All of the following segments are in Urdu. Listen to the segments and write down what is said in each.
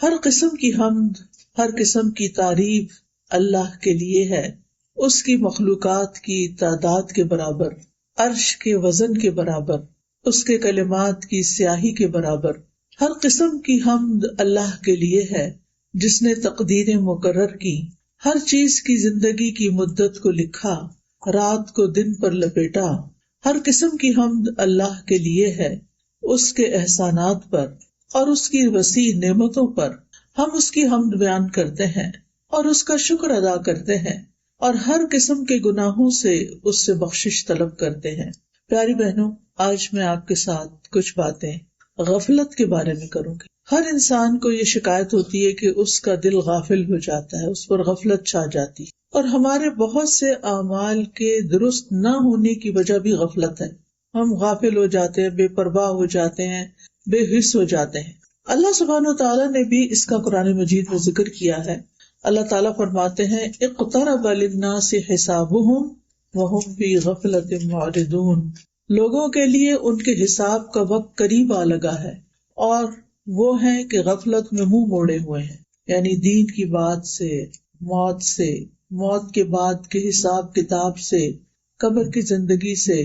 ہر قسم کی حمد، ہر قسم کی تعریف اللہ کے لیے ہے، اس کی مخلوقات کی تعداد کے برابر، عرش کے وزن کے برابر، اس کے کلمات کی سیاہی کے برابر۔ ہر قسم کی حمد اللہ کے لیے ہے جس نے تقدیریں مقرر کی، ہر چیز کی زندگی کی مدت کو لکھا، رات کو دن پر لپیٹا۔ ہر قسم کی حمد اللہ کے لیے ہے، اس کے احسانات پر اور اس کی وسیع نعمتوں پر ہم اس کی حمد بیان کرتے ہیں اور اس کا شکر ادا کرتے ہیں، اور ہر قسم کے گناہوں سے اس سے بخشش طلب کرتے ہیں۔ پیاری بہنوں، آج میں آپ کے ساتھ کچھ باتیں غفلت کے بارے میں کروں گی۔ ہر انسان کو یہ شکایت ہوتی ہے کہ اس کا دل غافل ہو جاتا ہے، اس پر غفلت چھا جاتی، اور ہمارے بہت سے اعمال کے درست نہ ہونے کی وجہ بھی غفلت ہے۔ ہم غافل ہو جاتے ہیں، بے پرواہ ہو جاتے ہیں، بے حس ہو جاتے ہیں۔ اللہ سبحانہ و تعالیٰ نے بھی اس کا قرآن مجید میں ذکر کیا ہے۔ اللہ تعالیٰ فرماتے ہیں اقترب للناس حسابهم وهم فی غفلۃ معرضون، لوگوں کے لیے ان کے حساب کا وقت قریب آ لگا ہے اور وہ ہیں کہ غفلت میں منہ موڑے ہوئے ہیں، یعنی دین کی بات سے، موت کے بعد کے حساب کتاب سے، قبر کی زندگی سے،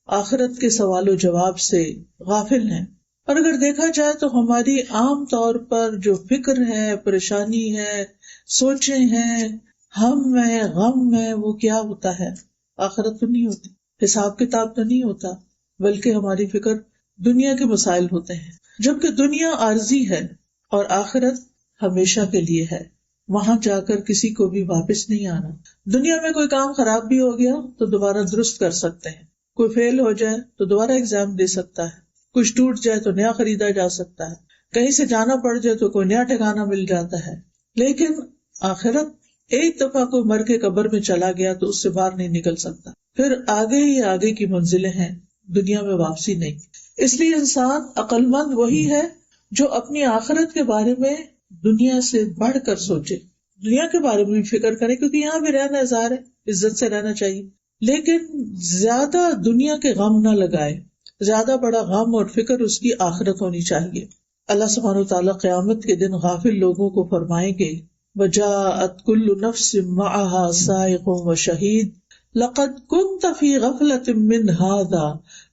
آخرت کے سوال و جواب سے غافل ہیں۔ اور اگر دیکھا جائے تو ہماری عام طور پر جو فکر ہے، پریشانی ہے، سوچیں ہیں، ہم ہے، غم ہے، وہ کیا ہوتا ہے؟ آخرت تو نہیں ہوتی، حساب کتاب تو نہیں ہوتا، بلکہ ہماری فکر دنیا کے مسائل ہوتے ہیں، جبکہ دنیا عارضی ہے اور آخرت ہمیشہ کے لیے ہے، وہاں جا کر کسی کو بھی واپس نہیں آنا۔ دنیا میں کوئی کام خراب بھی ہو گیا تو دوبارہ درست کر سکتے ہیں، کوئی فیل ہو جائے تو دوبارہ ایگزام دے سکتا ہے، کچھ ٹوٹ جائے تو نیا خریدا جا سکتا ہے، کہیں سے جانا پڑ جائے تو کوئی نیا ٹھکانہ مل جاتا ہے۔ لیکن آخرت، ایک دفعہ کوئی مر کے قبر میں چلا گیا تو اس سے باہر نہیں نکل سکتا، پھر آگے ہی آگے کی منزلیں ہیں، دنیا میں واپسی نہیں۔ اس لیے انسان عقل مند وہی ہے جو اپنی آخرت کے بارے میں دنیا سے بڑھ کر سوچے، دنیا کے بارے میں بھی فکر کرے، کیونکہ یہاں بھی رہنا ظاہر ہے، عزت سے رہنا چاہیے، لیکن زیادہ دنیا کے غم نہ لگائے، زیادہ بڑا غم اور فکر اس کی آخرت ہونی چاہیے۔ اللہ سبحانہ وتعالیٰ قیامت کے دن غافل لوگوں کو فرمائیں گے وَجَاءَتْ كُلُّ نَفْسٍ مَعَهَا سَائِقٌ وَشَهِيدٌ لَقَدْ كُنْتَ فِي غَفْلَةٍ مِّنْ هَٰذَا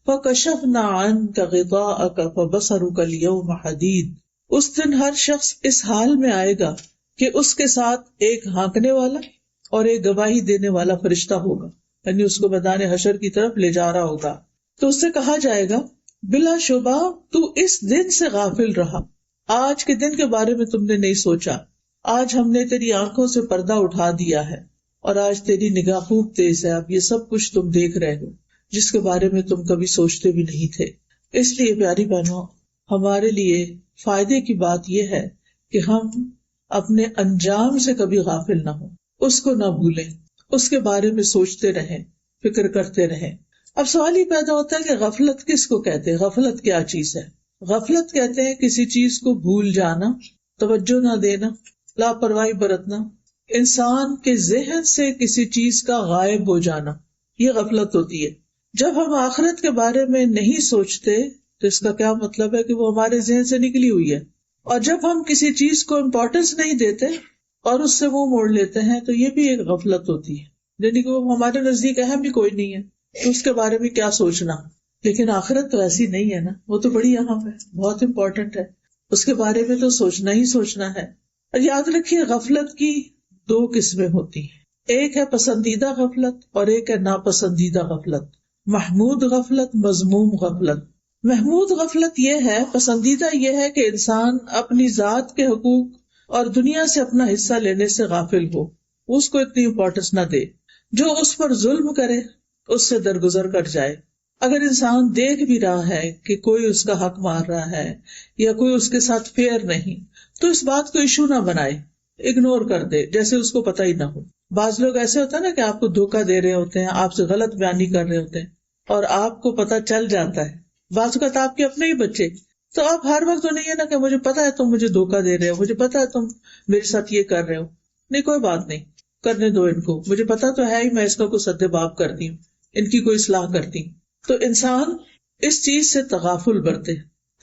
فَكَشَفْنَا عَنْكَ غِطَاءَكَ فَبَصَرُكَ الْيَوْمَ حَدِيدٌ۔ اس دن ہر شخص اس حال میں آئے گا کہ اس کے ساتھ ایک ہانکنے والا اور ایک گواہی دینے والا فرشتہ ہوگا، یعنی اس کو میدان حشر کی طرف لے جا رہا ہوگا، تو اس سے کہا جائے گا بلا شبہ تو اس دن سے غافل رہا، آج کے دن کے بارے میں تم نے نہیں سوچا، آج ہم نے تیری آنکھوں سے پردہ اٹھا دیا ہے اور آج تیری نگاہ خوب تیز ہے، اب یہ سب کچھ تم دیکھ رہے ہو جس کے بارے میں تم کبھی سوچتے بھی نہیں تھے۔ اس لیے پیاری بہنوں، ہمارے لیے فائدے کی بات یہ ہے کہ ہم اپنے انجام سے کبھی غافل نہ ہوں، اس کو نہ بھولیں، اس کے بارے میں سوچتے رہیں، فکر کرتے رہیں۔ اب سوال یہ پیدا ہوتا ہے کہ غفلت کس کو کہتے ہیں؟ غفلت کیا چیز ہے؟ غفلت کہتے ہیں کسی چیز کو بھول جانا، توجہ نہ دینا، لاپرواہی برتنا، انسان کے ذہن سے کسی چیز کا غائب ہو جانا، یہ غفلت ہوتی ہے۔ جب ہم آخرت کے بارے میں نہیں سوچتے تو اس کا کیا مطلب ہے کہ وہ ہمارے ذہن سے نکلی ہوئی ہے، اور جب ہم کسی چیز کو امپورٹنس نہیں دیتے اور اس سے منہ موڑ لیتے ہیں تو یہ بھی ایک غفلت ہوتی ہے، یعنی کہ وہ ہمارے نزدیک اہم بھی کوئی نہیں ہے تو اس کے بارے میں کیا سوچنا۔ لیکن آخرت تو ایسی نہیں ہے نا، وہ تو بڑی اہم ہے، بہت امپورٹنٹ ہے، اس کے بارے میں تو سوچنا ہی سوچنا ہے۔ اور یاد رکھیے غفلت کی دو قسمیں ہوتی ہیں، ایک ہے پسندیدہ غفلت اور ایک ہے ناپسندیدہ غفلت، محمود غفلت، مذموم غفلت۔ محمود غفلت یہ ہے، پسندیدہ یہ ہے کہ انسان اپنی ذات کے حقوق اور دنیا سے اپنا حصہ لینے سے غافل ہو، اس کو اتنی امپورٹنس نہ دے، جو اس پر ظلم کرے اس سے درگزر کر جائے۔ اگر انسان دیکھ بھی رہا ہے کہ کوئی اس کا حق مار رہا ہے یا کوئی اس کے ساتھ فیئر نہیں تو اس بات کو ایشو نہ بنائے، اگنور کر دے جیسے اس کو پتہ ہی نہ ہو۔ بعض لوگ ایسے ہوتے ہیں نا کہ آپ کو دھوکہ دے رہے ہوتے ہیں، آپ سے غلط بیانی کر رہے ہوتے ہیں اور آپ کو پتہ چل جاتا ہے، بعض اوقات آپ کے اپنے ہی بچے، تو آپ ہر وقت تو نہیں ہے نا کہ مجھے پتا ہے تم مجھے دھوکہ دے رہے ہو، مجھے پتا ہے تم میرے ساتھ یہ کر رہے ہو، نہیں کوئی بات نہیں، کرنے دو ان کو، مجھے پتا تو ہے ہی میں اس کا کوئی سد باب کرتی ہوں، ان کی کوئی اصلاح کرتی ہوں۔ تو انسان اس چیز سے تغافل برتے،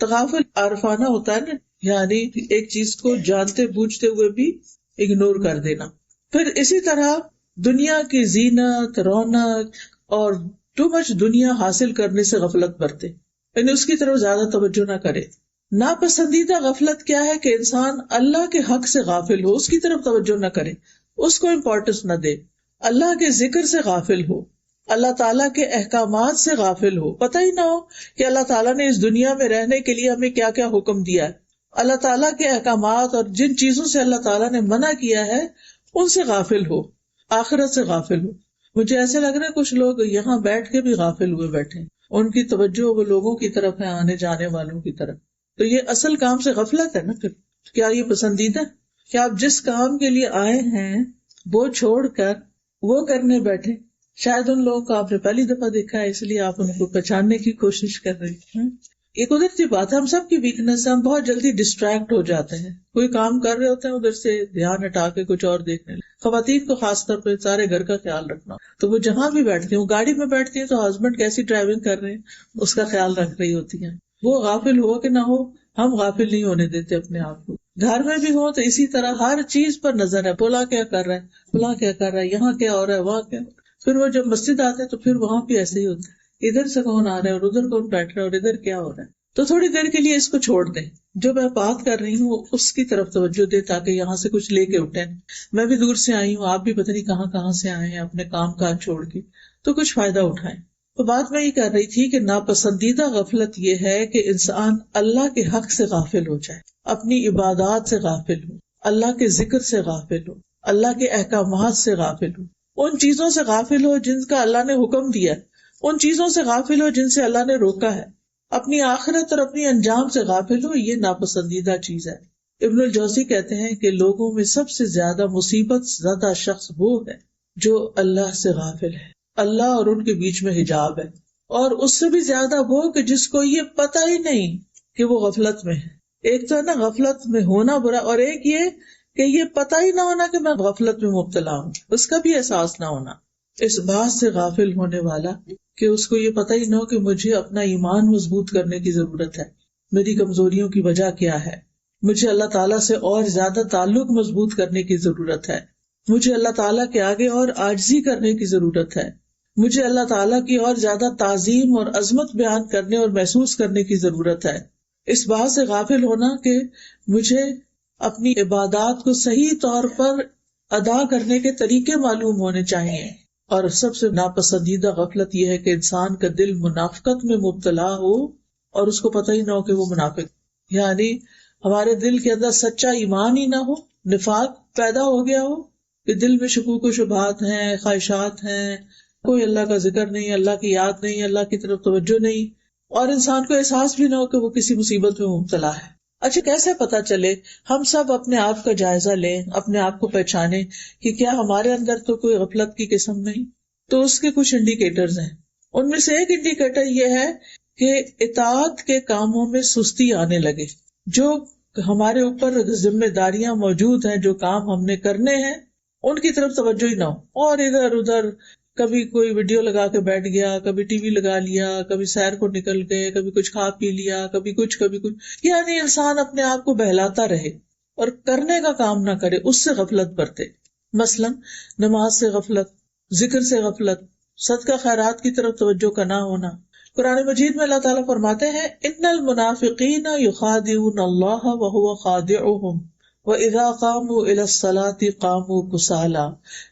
تغافل عارفانہ ہوتا ہے نا، یعنی ایک چیز کو جانتے بوجھتے ہوئے بھی اگنور کر دینا. پھر اسی طرح دنیا کی زینت، رونق اور ٹو مچ دنیا حاصل کرنے سے غفلت برتے، یعنی اس کی طرف زیادہ توجہ نہ کرے. ناپسندیدہ غفلت کیا ہے کہ انسان اللہ کے حق سے غافل ہو، اس کی طرف توجہ نہ کرے، اس کو امپورٹنس نہ دے، اللہ کے ذکر سے غافل ہو، اللہ تعالیٰ کے احکامات سے غافل ہو. پتہ ہی نہ ہو کہ اللہ تعالیٰ نے اس دنیا میں رہنے کے لیے ہمیں کیا کیا حکم دیا ہے، اللہ تعالیٰ کے احکامات اور جن چیزوں سے اللہ تعالیٰ نے منع کیا ہے ان سے غافل ہو، آخرت سے غافل ہو. مجھے ایسے لگ رہا ہے کچھ لوگ یہاں بیٹھ کے بھی غافل ہوئے بیٹھے ہیں، ان کی توجہ وہ لوگوں کی طرف ہے، آنے جانے والوں کی طرف. تو یہ اصل کام سے غفلت ہے نا. پھر کیا یہ پسندیدہ ہے کہ آپ جس کام کے لیے آئے ہیں وہ چھوڑ کر وہ کرنے بیٹھے؟ شاید ان لوگوں کو آپ نے پہلی دفعہ دیکھا ہے، اس لیے آپ ان کو پہچاننے کی کوشش کر رہے ہیں. یہ قدرتی بات ہے، ہم سب کی ویکنس ہے، ہم بہت جلدی ڈسٹریکٹ ہو جاتے ہیں. کوئی کام کر رہے ہوتے ہیں، ادھر سے دھیان ہٹا کے کچھ اور دیکھنے لگے. خواتین کو خاص طور پہ سارے گھر کا خیال رکھنا، تو وہ جہاں بھی بیٹھتی ہیں، وہ گاڑی میں بیٹھتی ہیں تو ہسبینڈ کیسی ڈرائیونگ کر رہے ہیں اس کا خیال رکھ رہی ہوتی ہیں. وہ غافل ہو کہ نہ ہو، ہم غافل نہیں ہونے دیتے اپنے آپ کو. گھر میں بھی ہو تو اسی طرح ہر چیز پر نظر ہے، فلاں کیا کر رہا ہے، فلاں کیا کر رہا ہے، یہاں کیا ہو رہا ہے، وہاں کیا. پھر وہ جب مسجد آتے ہیں تو پھر وہاں بھی ایسے ہی ہوتا ہے، ادھر سے کون آ رہا ہے اور ادھر کون بیٹھ رہا ہے اور ادھر کیا ہو رہا ہے. تو تھوڑی دیر کے لیے اس کو چھوڑ دیں، جو میں بات کر رہی ہوں اس کی طرف توجہ دیں تاکہ یہاں سے کچھ لے کے اٹھیں. میں بھی دور سے آئی ہوں، آپ بھی پتہ نہیں کہاں کہاں سے آئے ہیں اپنے کام کاج چھوڑ کے، تو کچھ فائدہ اٹھائیں. تو بات میں یہ کر رہی تھی کہ ناپسندیدہ غفلت یہ ہے کہ انسان اللہ کے حق سے غافل ہو جائے، اپنی عبادات سے غافل ہو، اللہ کے ذکر سے غافل ہو، اللہ کے احکامات سے غافل ہو، ان چیزوں سے غافل ہو جن کا اللہ نے حکم دیا، ان چیزوں سے غافل ہو جن سے اللہ نے روکا ہے، اپنی آخرت اور اپنی انجام سے غافل ہو. یہ ناپسندیدہ چیز ہے. ابن الجوزی کہتے ہیں کہ لوگوں میں سب سے زیادہ مصیبت زدہ شخص وہ ہے جو اللہ سے غافل ہے، اللہ اور ان کے بیچ میں حجاب ہے، اور اس سے بھی زیادہ وہ کہ جس کو یہ پتہ ہی نہیں کہ وہ غفلت میں ہے. ایک تو ہے نا غفلت میں ہونا برا، اور ایک یہ کہ یہ پتہ ہی نہ ہونا کہ میں غفلت میں مبتلا ہوں، اس کا بھی احساس نہ ہونا. اس بات سے غافل ہونے والا کہ اس کو یہ پتہ ہی نہ ہو کہ مجھے اپنا ایمان مضبوط کرنے کی ضرورت ہے، میری کمزوریوں کی وجہ کیا ہے، مجھے اللہ تعالیٰ سے اور زیادہ تعلق مضبوط کرنے کی ضرورت ہے، مجھے اللہ تعالیٰ کے آگے اور عاجزی کرنے کی ضرورت ہے، مجھے اللہ تعالیٰ کی اور زیادہ تعظیم اور عظمت بیان کرنے اور محسوس کرنے کی ضرورت ہے. اس بات سے غافل ہونا کہ مجھے اپنی عبادات کو صحیح طور پر ادا کرنے کے طریقے معلوم ہونے چاہیے. اور سب سے ناپسندیدہ غفلت یہ ہے کہ انسان کا دل منافقت میں مبتلا ہو اور اس کو پتہ ہی نہ ہو کہ وہ منافق، یعنی ہمارے دل کے اندر سچا ایمان ہی نہ ہو، نفاق پیدا ہو گیا ہو کہ دل میں شکوک و شبہات ہیں، خواہشات ہیں، کوئی اللہ کا ذکر نہیں، اللہ کی یاد نہیں، اللہ کی طرف توجہ نہیں، اور انسان کو احساس بھی نہ ہو کہ وہ کسی مصیبت میں مبتلا ہے. اچھا کیسے پتا چلے؟ ہم سب اپنے آپ کا جائزہ لیں، اپنے آپ کو پہچانیں کہ کیا ہمارے اندر تو کوئی غفلت کی قسم نہیں. تو اس کے کچھ انڈیکیٹرز ہیں. ان میں سے ایک انڈیکیٹر یہ ہے کہ اطاعت کے کاموں میں سستی آنے لگے. جو ہمارے اوپر ذمہ داریاں موجود ہیں، جو کام ہم نے کرنے ہیں، ان کی طرف توجہ ہی نہ ہو، اور ادھر ادھر کبھی کوئی ویڈیو لگا کے بیٹھ گیا، کبھی ٹی وی لگا لیا، کبھی سیر کو نکل گئے، کبھی کچھ کھا پی لیا، کبھی کچھ. یعنی انسان اپنے آپ کو بہلاتا رہے اور کرنے کا کام نہ کرے، اس سے غفلت برتے. مثلا نماز سے غفلت، ذکر سے غفلت، صدقہ خیرات کی طرف توجہ کا نہ ہونا. قرآن مجید میں اللہ تعالیٰ فرماتے ہیں ان المنافقین یخادعون اللہ وہو خادعهم وَإِذَا قَامُوا إِلَى الصَّلَاةِ قَامُوا كُسَالَىٰ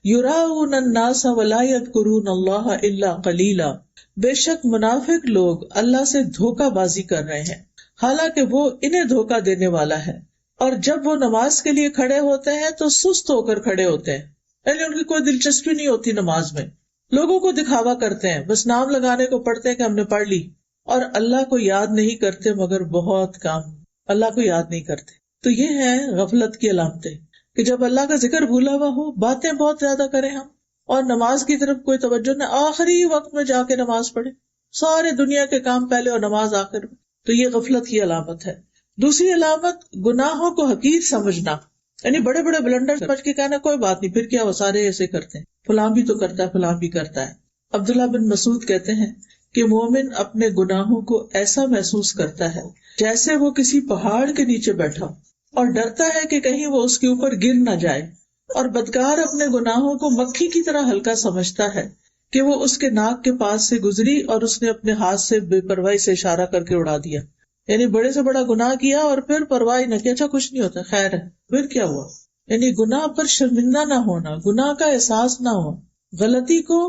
يُرَاءُونَ النَّاسَ وَلَا يَذْكُرُونَ اللَّهَ إِلَّا قَلِيلًا. بے شک منافق لوگ اللہ سے دھوکہ بازی کر رہے ہیں حالانکہ وہ انہیں دھوکہ دینے والا ہے، اور جب وہ نماز کے لیے کھڑے ہوتے ہیں تو سست ہو کر کھڑے ہوتے ہیں، یعنی ان کی کوئی دلچسپی نہیں ہوتی نماز میں، لوگوں کو دکھاوا کرتے ہیں، بس نام لگانے کو پڑھتے ہیں کہ ہم نے پڑھ لی، اور اللہ کو یاد نہیں کرتے مگر بہت کم، اللہ کو یاد نہیں کرتے. تو یہ ہے غفلت کی علامتیں کہ جب اللہ کا ذکر بھولا ہوا ہو، باتیں بہت زیادہ کریں ہم، اور نماز کی طرف کوئی توجہ نہ، آخری وقت میں جا کے نماز پڑھے، سارے دنیا کے کام پہلے اور نماز آخر میں، تو یہ غفلت کی علامت ہے. دوسری علامت گناہوں کو حقیر سمجھنا، یعنی بڑے بڑے بلنڈر سمجھ کے کہنا کوئی بات نہیں، پھر کیا وہ سارے ایسے کرتے ہیں، فلاں بھی تو کرتا ہے، فلاں بھی کرتا ہے. عبداللہ بن مسعود کہتے ہیں کہ مومن اپنے گناہوں کو ایسا محسوس کرتا ہے جیسے وہ کسی پہاڑ کے نیچے بیٹھا اور ڈرتا ہے کہ کہیں وہ اس کے اوپر گر نہ جائے، اور بدکار اپنے گناہوں کو مکھی کی طرح ہلکا سمجھتا ہے کہ وہ اس کے ناک کے پاس سے گزری اور اس نے اپنے ہاتھ سے بے پرواہی سے اشارہ کر کے اڑا دیا. یعنی بڑے سے بڑا گناہ کیا اور پھر پرواہ نہ کیا، اچھا کچھ نہیں ہوتا، خیر ہے، پھر کیا ہوا. یعنی گناہ پر شرمندہ نہ ہونا، گناہ کا احساس نہ ہو، غلطی کو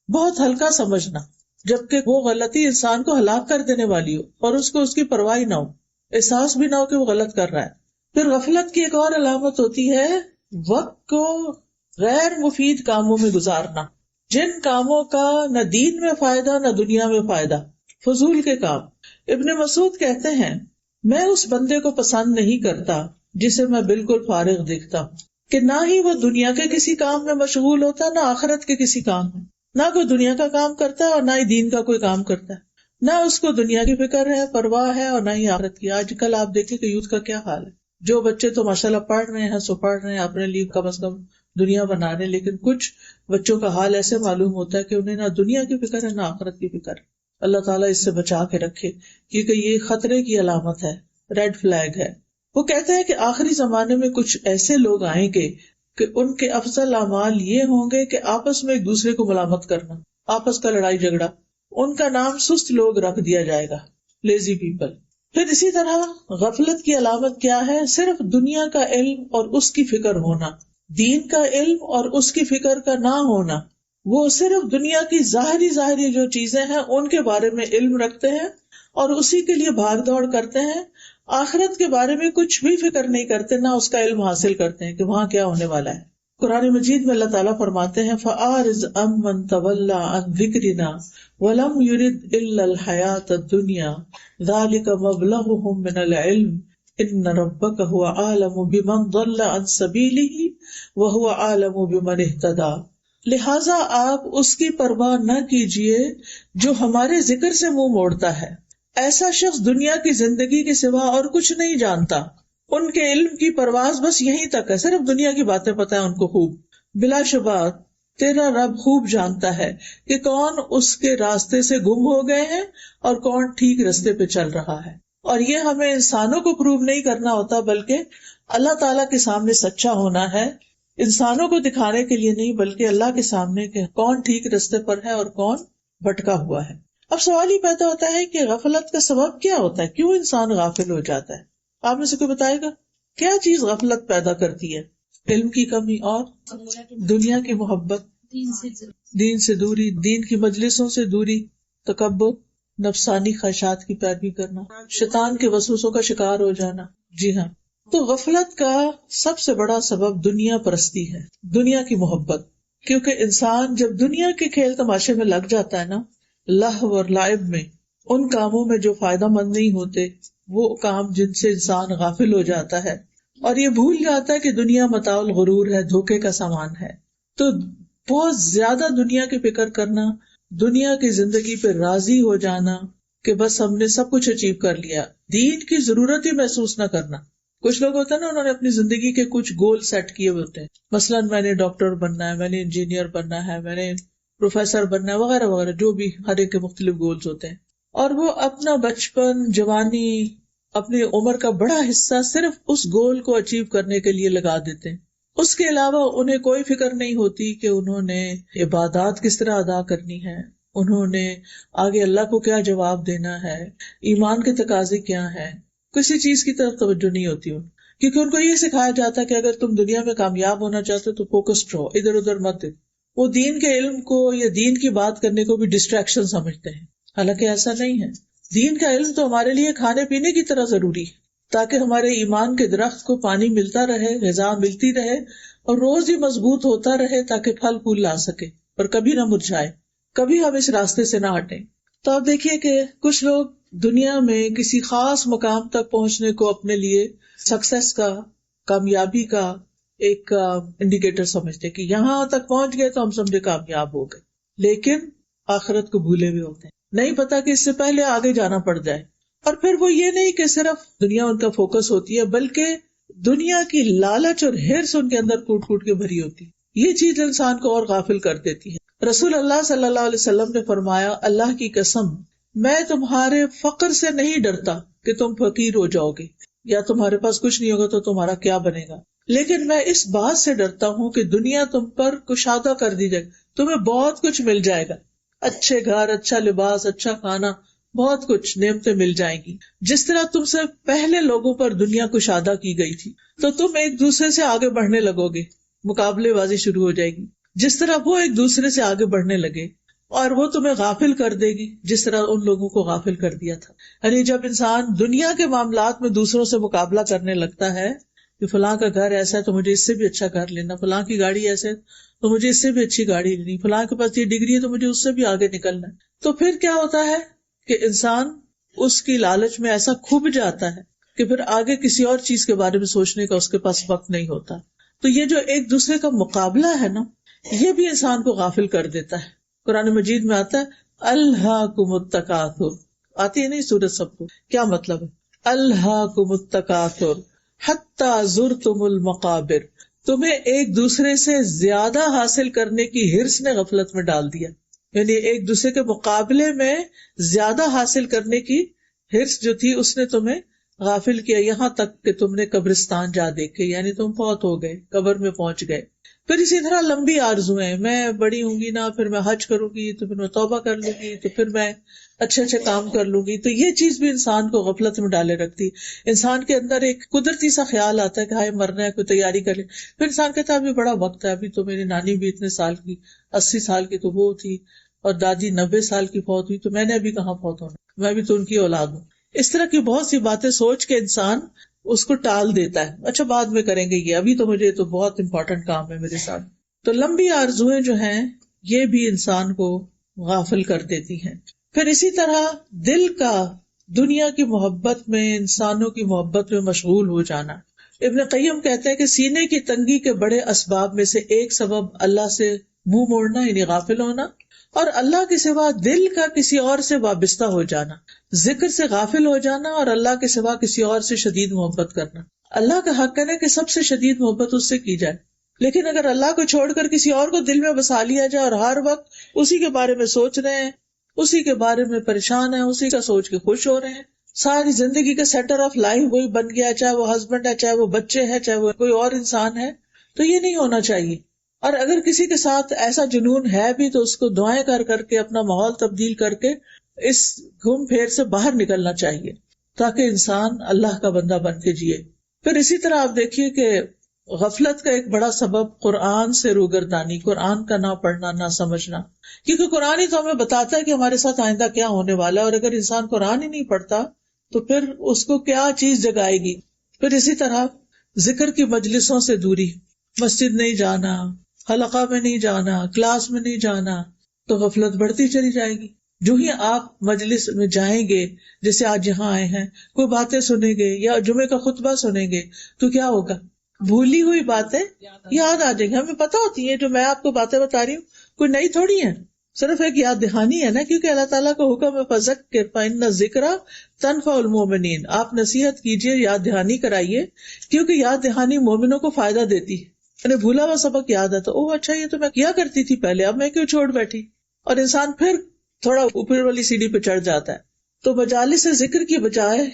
بہت ہلکا سمجھنا، جبکہ وہ غلطی انسان کو ہلاک کر دینے والی ہو اور اس کو اس کی پرواہ نہ ہو، احساس بھی نہ ہو کہ وہ غلط کر رہا ہے. پھر غفلت کی ایک اور علامت ہوتی ہے وقت کو غیر مفید کاموں میں گزارنا، جن کاموں کا نہ دین میں فائدہ نہ دنیا میں فائدہ، فضول کے کام. ابن مسعود کہتے ہیں میں اس بندے کو پسند نہیں کرتا جسے میں بالکل فارغ دیکھتا ہوں، کہ نہ ہی وہ دنیا کے کسی کام میں مشغول ہوتا نہ آخرت کے کسی کام میں، نہ کوئی دنیا کا کام کرتا ہے اور نہ ہی دین کا کوئی کام کرتا ہے، نہ اس کو دنیا کی فکر ہے، پرواہ ہے، اور نہ ہی آخرت کی. آج کل آپ دیکھیں کہ یوتھ کا کیا حال ہے. جو بچے تو ماشاءاللہ پڑھ رہے ہیں سو پڑھ رہے ہیں، اپنے لیے کم از کم دنیا بنا رہے ہیں، لیکن کچھ بچوں کا حال ایسے معلوم ہوتا ہے کہ انہیں نہ دنیا کی فکر ہے نہ آخرت کی فکر. اللہ تعالیٰ اس سے بچا کے رکھے، کیونکہ یہ خطرے کی علامت ہے، ریڈ فلیگ ہے. وہ کہتے ہیں کہ آخری زمانے میں کچھ ایسے لوگ آئیں گے کہ ان کے افضل اعمال یہ ہوں گے کہ آپس میں ایک دوسرے کو ملامت کرنا، آپس کا لڑائی جھگڑا. ان کا نام سست لوگ رکھ دیا جائے گا، لیزی پیپل. پھر اسی طرح غفلت کی علامت کیا ہے؟ صرف دنیا کا علم اور اس کی فکر ہونا، دین کا علم اور اس کی فکر کا نہ ہونا. وہ صرف دنیا کی ظاہری جو چیزیں ہیں ان کے بارے میں علم رکھتے ہیں اور اسی کے لیے بھاگ دوڑ کرتے ہیں، آخرت کے بارے میں کچھ بھی فکر نہیں کرتے، نہ اس کا علم حاصل کرتے ہیں کہ وہاں کیا ہونے والا ہے. قرآن مجید میں اللہ تعالیٰ فرماتے ہیں فَأَعْرِضْ عَمَّنْ تَوَلَّىٰ عَنْ ذِكْرِنَا وَلَمْ يُرِدْ إِلَّا الْحَيَاةَ الدُّنْيَا ذَلِكَ مَبْلَغُهُم مِّنَ الْعِلْمِ إِنَّ رَبَّكَ هُوَ أَعْلَمُ بِمَنْ ضَلَّ عَنْ سَبِيلِهِ وَهُوَ أَعْلَمُ بِمَنِ اهْتَدَىٰ. لہٰذا آپ اس کی پرواہ نہ کیجیے جو ہمارے ذکر سے منہ موڑتا ہے. ایسا شخص دنیا کی زندگی کے سوا اور کچھ نہیں جانتا. ان کے علم کی پرواز بس یہیں تک ہے، صرف دنیا کی باتیں پتہ ہیں ان کو خوب. بلا شبہ تیرا رب خوب جانتا ہے کہ کون اس کے راستے سے گم ہو گئے ہیں اور کون ٹھیک راستے پہ چل رہا ہے. اور یہ ہمیں انسانوں کو پروو نہیں کرنا ہوتا، بلکہ اللہ تعالیٰ کے سامنے سچا ہونا ہے، انسانوں کو دکھانے کے لیے نہیں بلکہ اللہ کے سامنے کہ کون ٹھیک راستے پر ہے اور کون بھٹکا ہوا ہے. اب سوال یہ پیدا ہوتا ہے کہ غفلت کا سبب کیا ہوتا ہے، کیوں انسان غافل ہو جاتا ہے؟ آپ میں سے کوئی بتائے گا کیا چیز غفلت پیدا کرتی ہے؟ علم کی کمی اور دنیا کی محبت، دین سے دوری، دین کی مجلسوں سے دوری، تکبر، نفسانی خواہشات کی پیروی کرنا، شیطان کے وسوسوں کا شکار ہو جانا. جی ہاں، تو غفلت کا سب سے بڑا سبب دنیا پرستی ہے، دنیا کی محبت. کیونکہ انسان جب دنیا کے کھیل تماشے میں لگ جاتا ہے نا، لہو اور لعب میں، ان کاموں میں جو فائدہ مند نہیں ہوتے، وہ کام جن سے انسان غافل ہو جاتا ہے اور یہ بھول جاتا ہے کہ دنیا متاع الغرور ہے، دھوکے کا سامان ہے. تو بہت زیادہ دنیا کی فکر کرنا، دنیا کی زندگی پہ راضی ہو جانا کہ بس ہم نے سب کچھ اچیو کر لیا، دین کی ضرورت ہی محسوس نہ کرنا. کچھ لوگ ہوتے ہیں نا، انہوں نے اپنی زندگی کے کچھ گول سیٹ کیے ہوتے ہیں، مثلاً میں نے ڈاکٹر بننا ہے، میں نے انجینئر بننا ہے، میں نے پروفیسر بننا ہے، وغیرہ وغیرہ، جو بھی ہر ایک کے مختلف گولز ہوتے ہیں. اور وہ اپنا بچپن، جوانی، اپنی عمر کا بڑا حصہ صرف اس گول کو اچیو کرنے کے لیے لگا دیتے ہیں. اس کے علاوہ انہیں کوئی فکر نہیں ہوتی کہ انہوں نے عبادات کس طرح ادا کرنی ہے، انہوں نے آگے اللہ کو کیا جواب دینا ہے، ایمان کے تقاضے کیا ہیں. کسی چیز کی طرف توجہ نہیں ہوتی ان، کیونکہ ان کو یہ سکھایا جاتا ہے کہ اگر تم دنیا میں کامیاب ہونا چاہتے ہو تو فوکسڈ رہو، ادھر ادھر مت. وہ دین کے علم کو یا دین کی بات کرنے کو بھی ڈسٹریکشن سمجھتے ہیں، حالانکہ ایسا نہیں ہے. دین کا علم تو ہمارے لیے کھانے پینے کی طرح ضروری ہے، تاکہ ہمارے ایمان کے درخت کو پانی ملتا رہے، غذا ملتی رہے اور روز ہی مضبوط ہوتا رہے، تاکہ پھل پھول لا سکے اور کبھی نہ مرجھائے، کبھی ہم اس راستے سے نہ ہٹیں. تو آپ دیکھیے کہ کچھ لوگ دنیا میں کسی خاص مقام تک پہنچنے کو اپنے لیے سکسیس کا، کامیابی کا ایک انڈیکیٹر سمجھتے کہ یہاں تک پہنچ گئے تو ہم سمجھے کامیاب ہو گئے، لیکن آخرت کو بھولے ہوئے ہوتے ہیں. نہیں پتا کہ اس سے پہلے آگے جانا پڑ جائے. اور پھر وہ یہ نہیں کہ صرف دنیا ان کا فوکس ہوتی ہے، بلکہ دنیا کی لالچ اور ہرس ان کے اندر کوٹ کوٹ کے بھری ہوتی ہے. یہ چیز انسان کو اور غافل کر دیتی ہے. رسول اللہ صلی اللہ علیہ وسلم نے فرمایا، اللہ کی قسم میں تمہارے فقر سے نہیں ڈرتا کہ تم فقیر ہو جاؤ گے یا تمہارے پاس کچھ نہیں ہوگا تو تمہارا کیا بنے گا، لیکن میں اس بات سے ڈرتا ہوں کہ دنیا تم پر کشادہ کر دی جائے، تمہیں بہت کچھ مل جائے گا، اچھے گھر، اچھا لباس، اچھا کھانا، بہت کچھ نعمتیں مل جائیں گی، جس طرح تم سے پہلے لوگوں پر دنیا کشادہ کی گئی تھی، تو تم ایک دوسرے سے آگے بڑھنے لگو گے، مقابلے بازی شروع ہو جائے گی، جس طرح وہ ایک دوسرے سے آگے بڑھنے لگے، اور وہ تمہیں غافل کر دے گی جس طرح ان لوگوں کو غافل کر دیا تھا۔ یعنی جب انسان دنیا کے معاملات میں دوسروں سے مقابلہ کرنے لگتا ہے کہ فلاں کا گھر ایسا ہے تو مجھے اس سے بھی اچھا گھر لینا، فلاں کی گاڑی ایسے ہے تو مجھے اس سے بھی اچھی گاڑی لینی، فلاں کے پاس یہ ڈگری ہے تو مجھے اس سے بھی آگے نکلنا ہے، تو پھر کیا ہوتا ہے کہ انسان اس کی لالچ میں ایسا کھب جاتا ہے کہ پھر آگے کسی اور چیز کے بارے میں سوچنے کا اس کے پاس وقت نہیں ہوتا۔ تو یہ جو ایک دوسرے کا مقابلہ ہے نا، یہ بھی انسان کو غافل کر دیتا ہے۔ قرآن مجید میں آتا ہے الہاکم التکاثر، آتی ہے نہیں سورت سب کو، کیا مطلب ہے؟ الہاکم التکاثر حتی زرتم المقابر، تمہیں ایک دوسرے سے زیادہ حاصل کرنے کی ہرس نے غفلت میں ڈال دیا، یعنی ایک دوسرے کے مقابلے میں زیادہ حاصل کرنے کی ہرس جو تھی اس نے تمہیں غافل کیا، یہاں تک کہ تم نے قبرستان جا دیکھے، یعنی تم فوت ہو گئے، قبر میں پہنچ گئے۔ پھر اسی طرح لمبی آرزویں، میں بڑی ہوں گی نا، پھر میں حج کروں گی، تو پھر میں توبہ کر لوں گی، تو پھر میں اچھے اچھے کام کر لوں گی، تو یہ چیز بھی انسان کو غفلت میں ڈالے رکھتی۔ انسان کے اندر ایک قدرتی سا خیال آتا ہے کہ ہائے مرنا ہے، کوئی تیاری کر لے، پھر انسان کہتا ہے ابھی بڑا وقت ہے، ابھی تو میری نانی بھی اتنے سال کی، 80 سال کی تو وہ تھی، اور دادی 90 سال کی فوت ہوئی، تو میں نے ابھی کہاں فوت ہونا، میں بھی تو ان کی اولاد ہوں۔ اس طرح کی بہت سی باتیں سوچ کے انسان اس کو ٹال دیتا ہے، اچھا بعد میں کریں گے، یہ ابھی تو مجھے تو بہت امپورٹنٹ کام ہے میرے ساتھ۔ تو لمبی آرزویں جو ہیں یہ بھی انسان کو غافل کر دیتی ہیں۔ پھر اسی طرح دل کا دنیا کی محبت میں، انسانوں کی محبت میں مشغول ہو جانا۔ ابن قیم کہتے ہیں کہ سینے کی تنگی کے بڑے اسباب میں سے ایک سبب اللہ سے منہ موڑنا یعنی غافل ہونا، اور اللہ کے سوا دل کا کسی اور سے وابستہ ہو جانا، ذکر سے غافل ہو جانا، اور اللہ کے سوا کسی اور سے شدید محبت کرنا۔ اللہ کا حق ہے کہ سب سے شدید محبت اس سے کی جائے، لیکن اگر اللہ کو چھوڑ کر کسی اور کو دل میں بسا لیا جائے اور ہر وقت اسی کے بارے میں سوچ رہے ہیں، اسی کے بارے میں پریشان ہیں، اسی کا سوچ کے خوش ہو رہے ہیں، ساری زندگی کا سینٹر آف لائف وہی بن گیا، چاہے وہ ہسبینڈ ہے، چاہے وہ بچے ہیں، چاہے وہ کوئی اور انسان ہے، تو یہ نہیں ہونا چاہیے۔ اور اگر کسی کے ساتھ ایسا جنون ہے بھی تو اس کو دعائیں کر کر کے، اپنا ماحول تبدیل کر کے اس گھوم پھیر سے باہر نکلنا چاہیے تاکہ انسان اللہ کا بندہ بن کے جیے۔ پھر اسی طرح آپ دیکھیے کہ غفلت کا ایک بڑا سبب قرآن سے روگردانی، قرآن کا نہ پڑھنا، نہ سمجھنا، کیونکہ قرآن ہی تو ہمیں بتاتا ہے کہ ہمارے ساتھ آئندہ کیا ہونے والا ہے، اور اگر انسان قرآن ہی نہیں پڑھتا تو پھر اس کو کیا چیز جگائے گی۔ پھر اسی طرح ذکر کی مجلسوں سے دوری، مسجد نہیں جانا، حلقہ میں نہیں جانا، کلاس میں نہیں جانا، تو غفلت بڑھتی چلی جائے گی۔ جو ہی آپ مجلس میں جائیں گے، جیسے آج یہاں آئے ہیں، کوئی باتیں سنیں گے یا جمعے کا خطبہ سنیں گے، تو کیا ہوگا؟ بھولی ہوئی باتیں یاد آ جائیں گی۔ ہمیں پتہ ہوتی ہے جو میں آپ کو باتیں بتا رہی ہوں کوئی نئی تھوڑی ہے، صرف ایک یاد دہانی ہے نا، کیونکہ اللہ تعالیٰ کا حکم ہے فذکر فإن الذکری تنفع المؤمنین، آپ نصیحت کیجیے، یاد دہانی کرائیے، کیونکہ یاد دہانی مومنوں کو فائدہ دیتی ہے۔ یعنی بھولا ہوا سبق یاد آتا، اوہ اچھا یہ تو میں کیا کرتی تھی پہلے، اب میں کیوں چھوڑ بیٹھی، اور انسان پھر تھوڑا اوپر والی سیڑھی پہ چڑھ جاتا ہے۔ تو مجالس ذکر کی بجائے،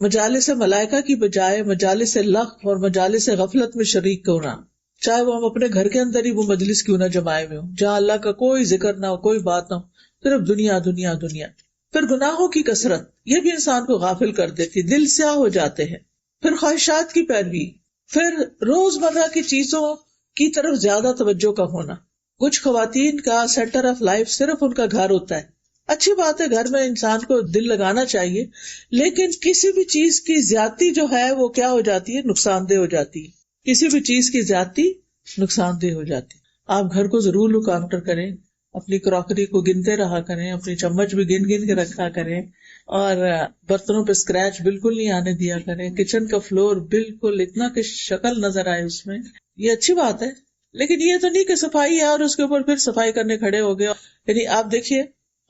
مجالس ملائکہ کی بجائے مجالس لغو اور مجالس غفلت میں شریک ہونا، چاہے وہ ہم اپنے گھر کے اندر ہی وہ مجلس کیوں نہ جمائے ہوئے ہوں، جہاں اللہ کا کوئی ذکر نہ ہو، کوئی بات نہ ہو، صرف دنیا دنیا دنیا۔ پھر گناہوں کی کثرت، یہ بھی انسان کو غافل کر دیتی، دل سیاہ ہو جاتے ہیں۔ پھر خواہشات کی پیروی، پھر روزمرہ کی چیزوں کی طرف زیادہ توجہ کا ہونا۔ کچھ خواتین کا سینٹر آف لائف صرف ان کا گھر ہوتا ہے، اچھی بات ہے گھر میں انسان کو دل لگانا چاہیے، لیکن کسی بھی چیز کی زیادتی جو ہے وہ کیا ہو جاتی ہے، نقصان دہ ہو جاتی ہے۔ کسی بھی چیز کی زیادتی نقصان دہ ہو جاتی ہے۔ آپ گھر کو ضرور لک آفٹر کریں، اپنی کراکری کو گنتے رہا کریں، اپنی چمچ بھی گن گن کے رکھا کریں، اور برتنوں پہ اسکریچ بالکل نہیں آنے دیا کریں، کچن کا فلور بالکل اتنا کہ شکل نظر آئے اس میں، یہ اچھی بات ہے۔ لیکن یہ تو نہیں کہ صفائی ہے اور اس کے اوپر پھر صفائی کرنے کھڑے ہو گئے۔ یعنی آپ دیکھیے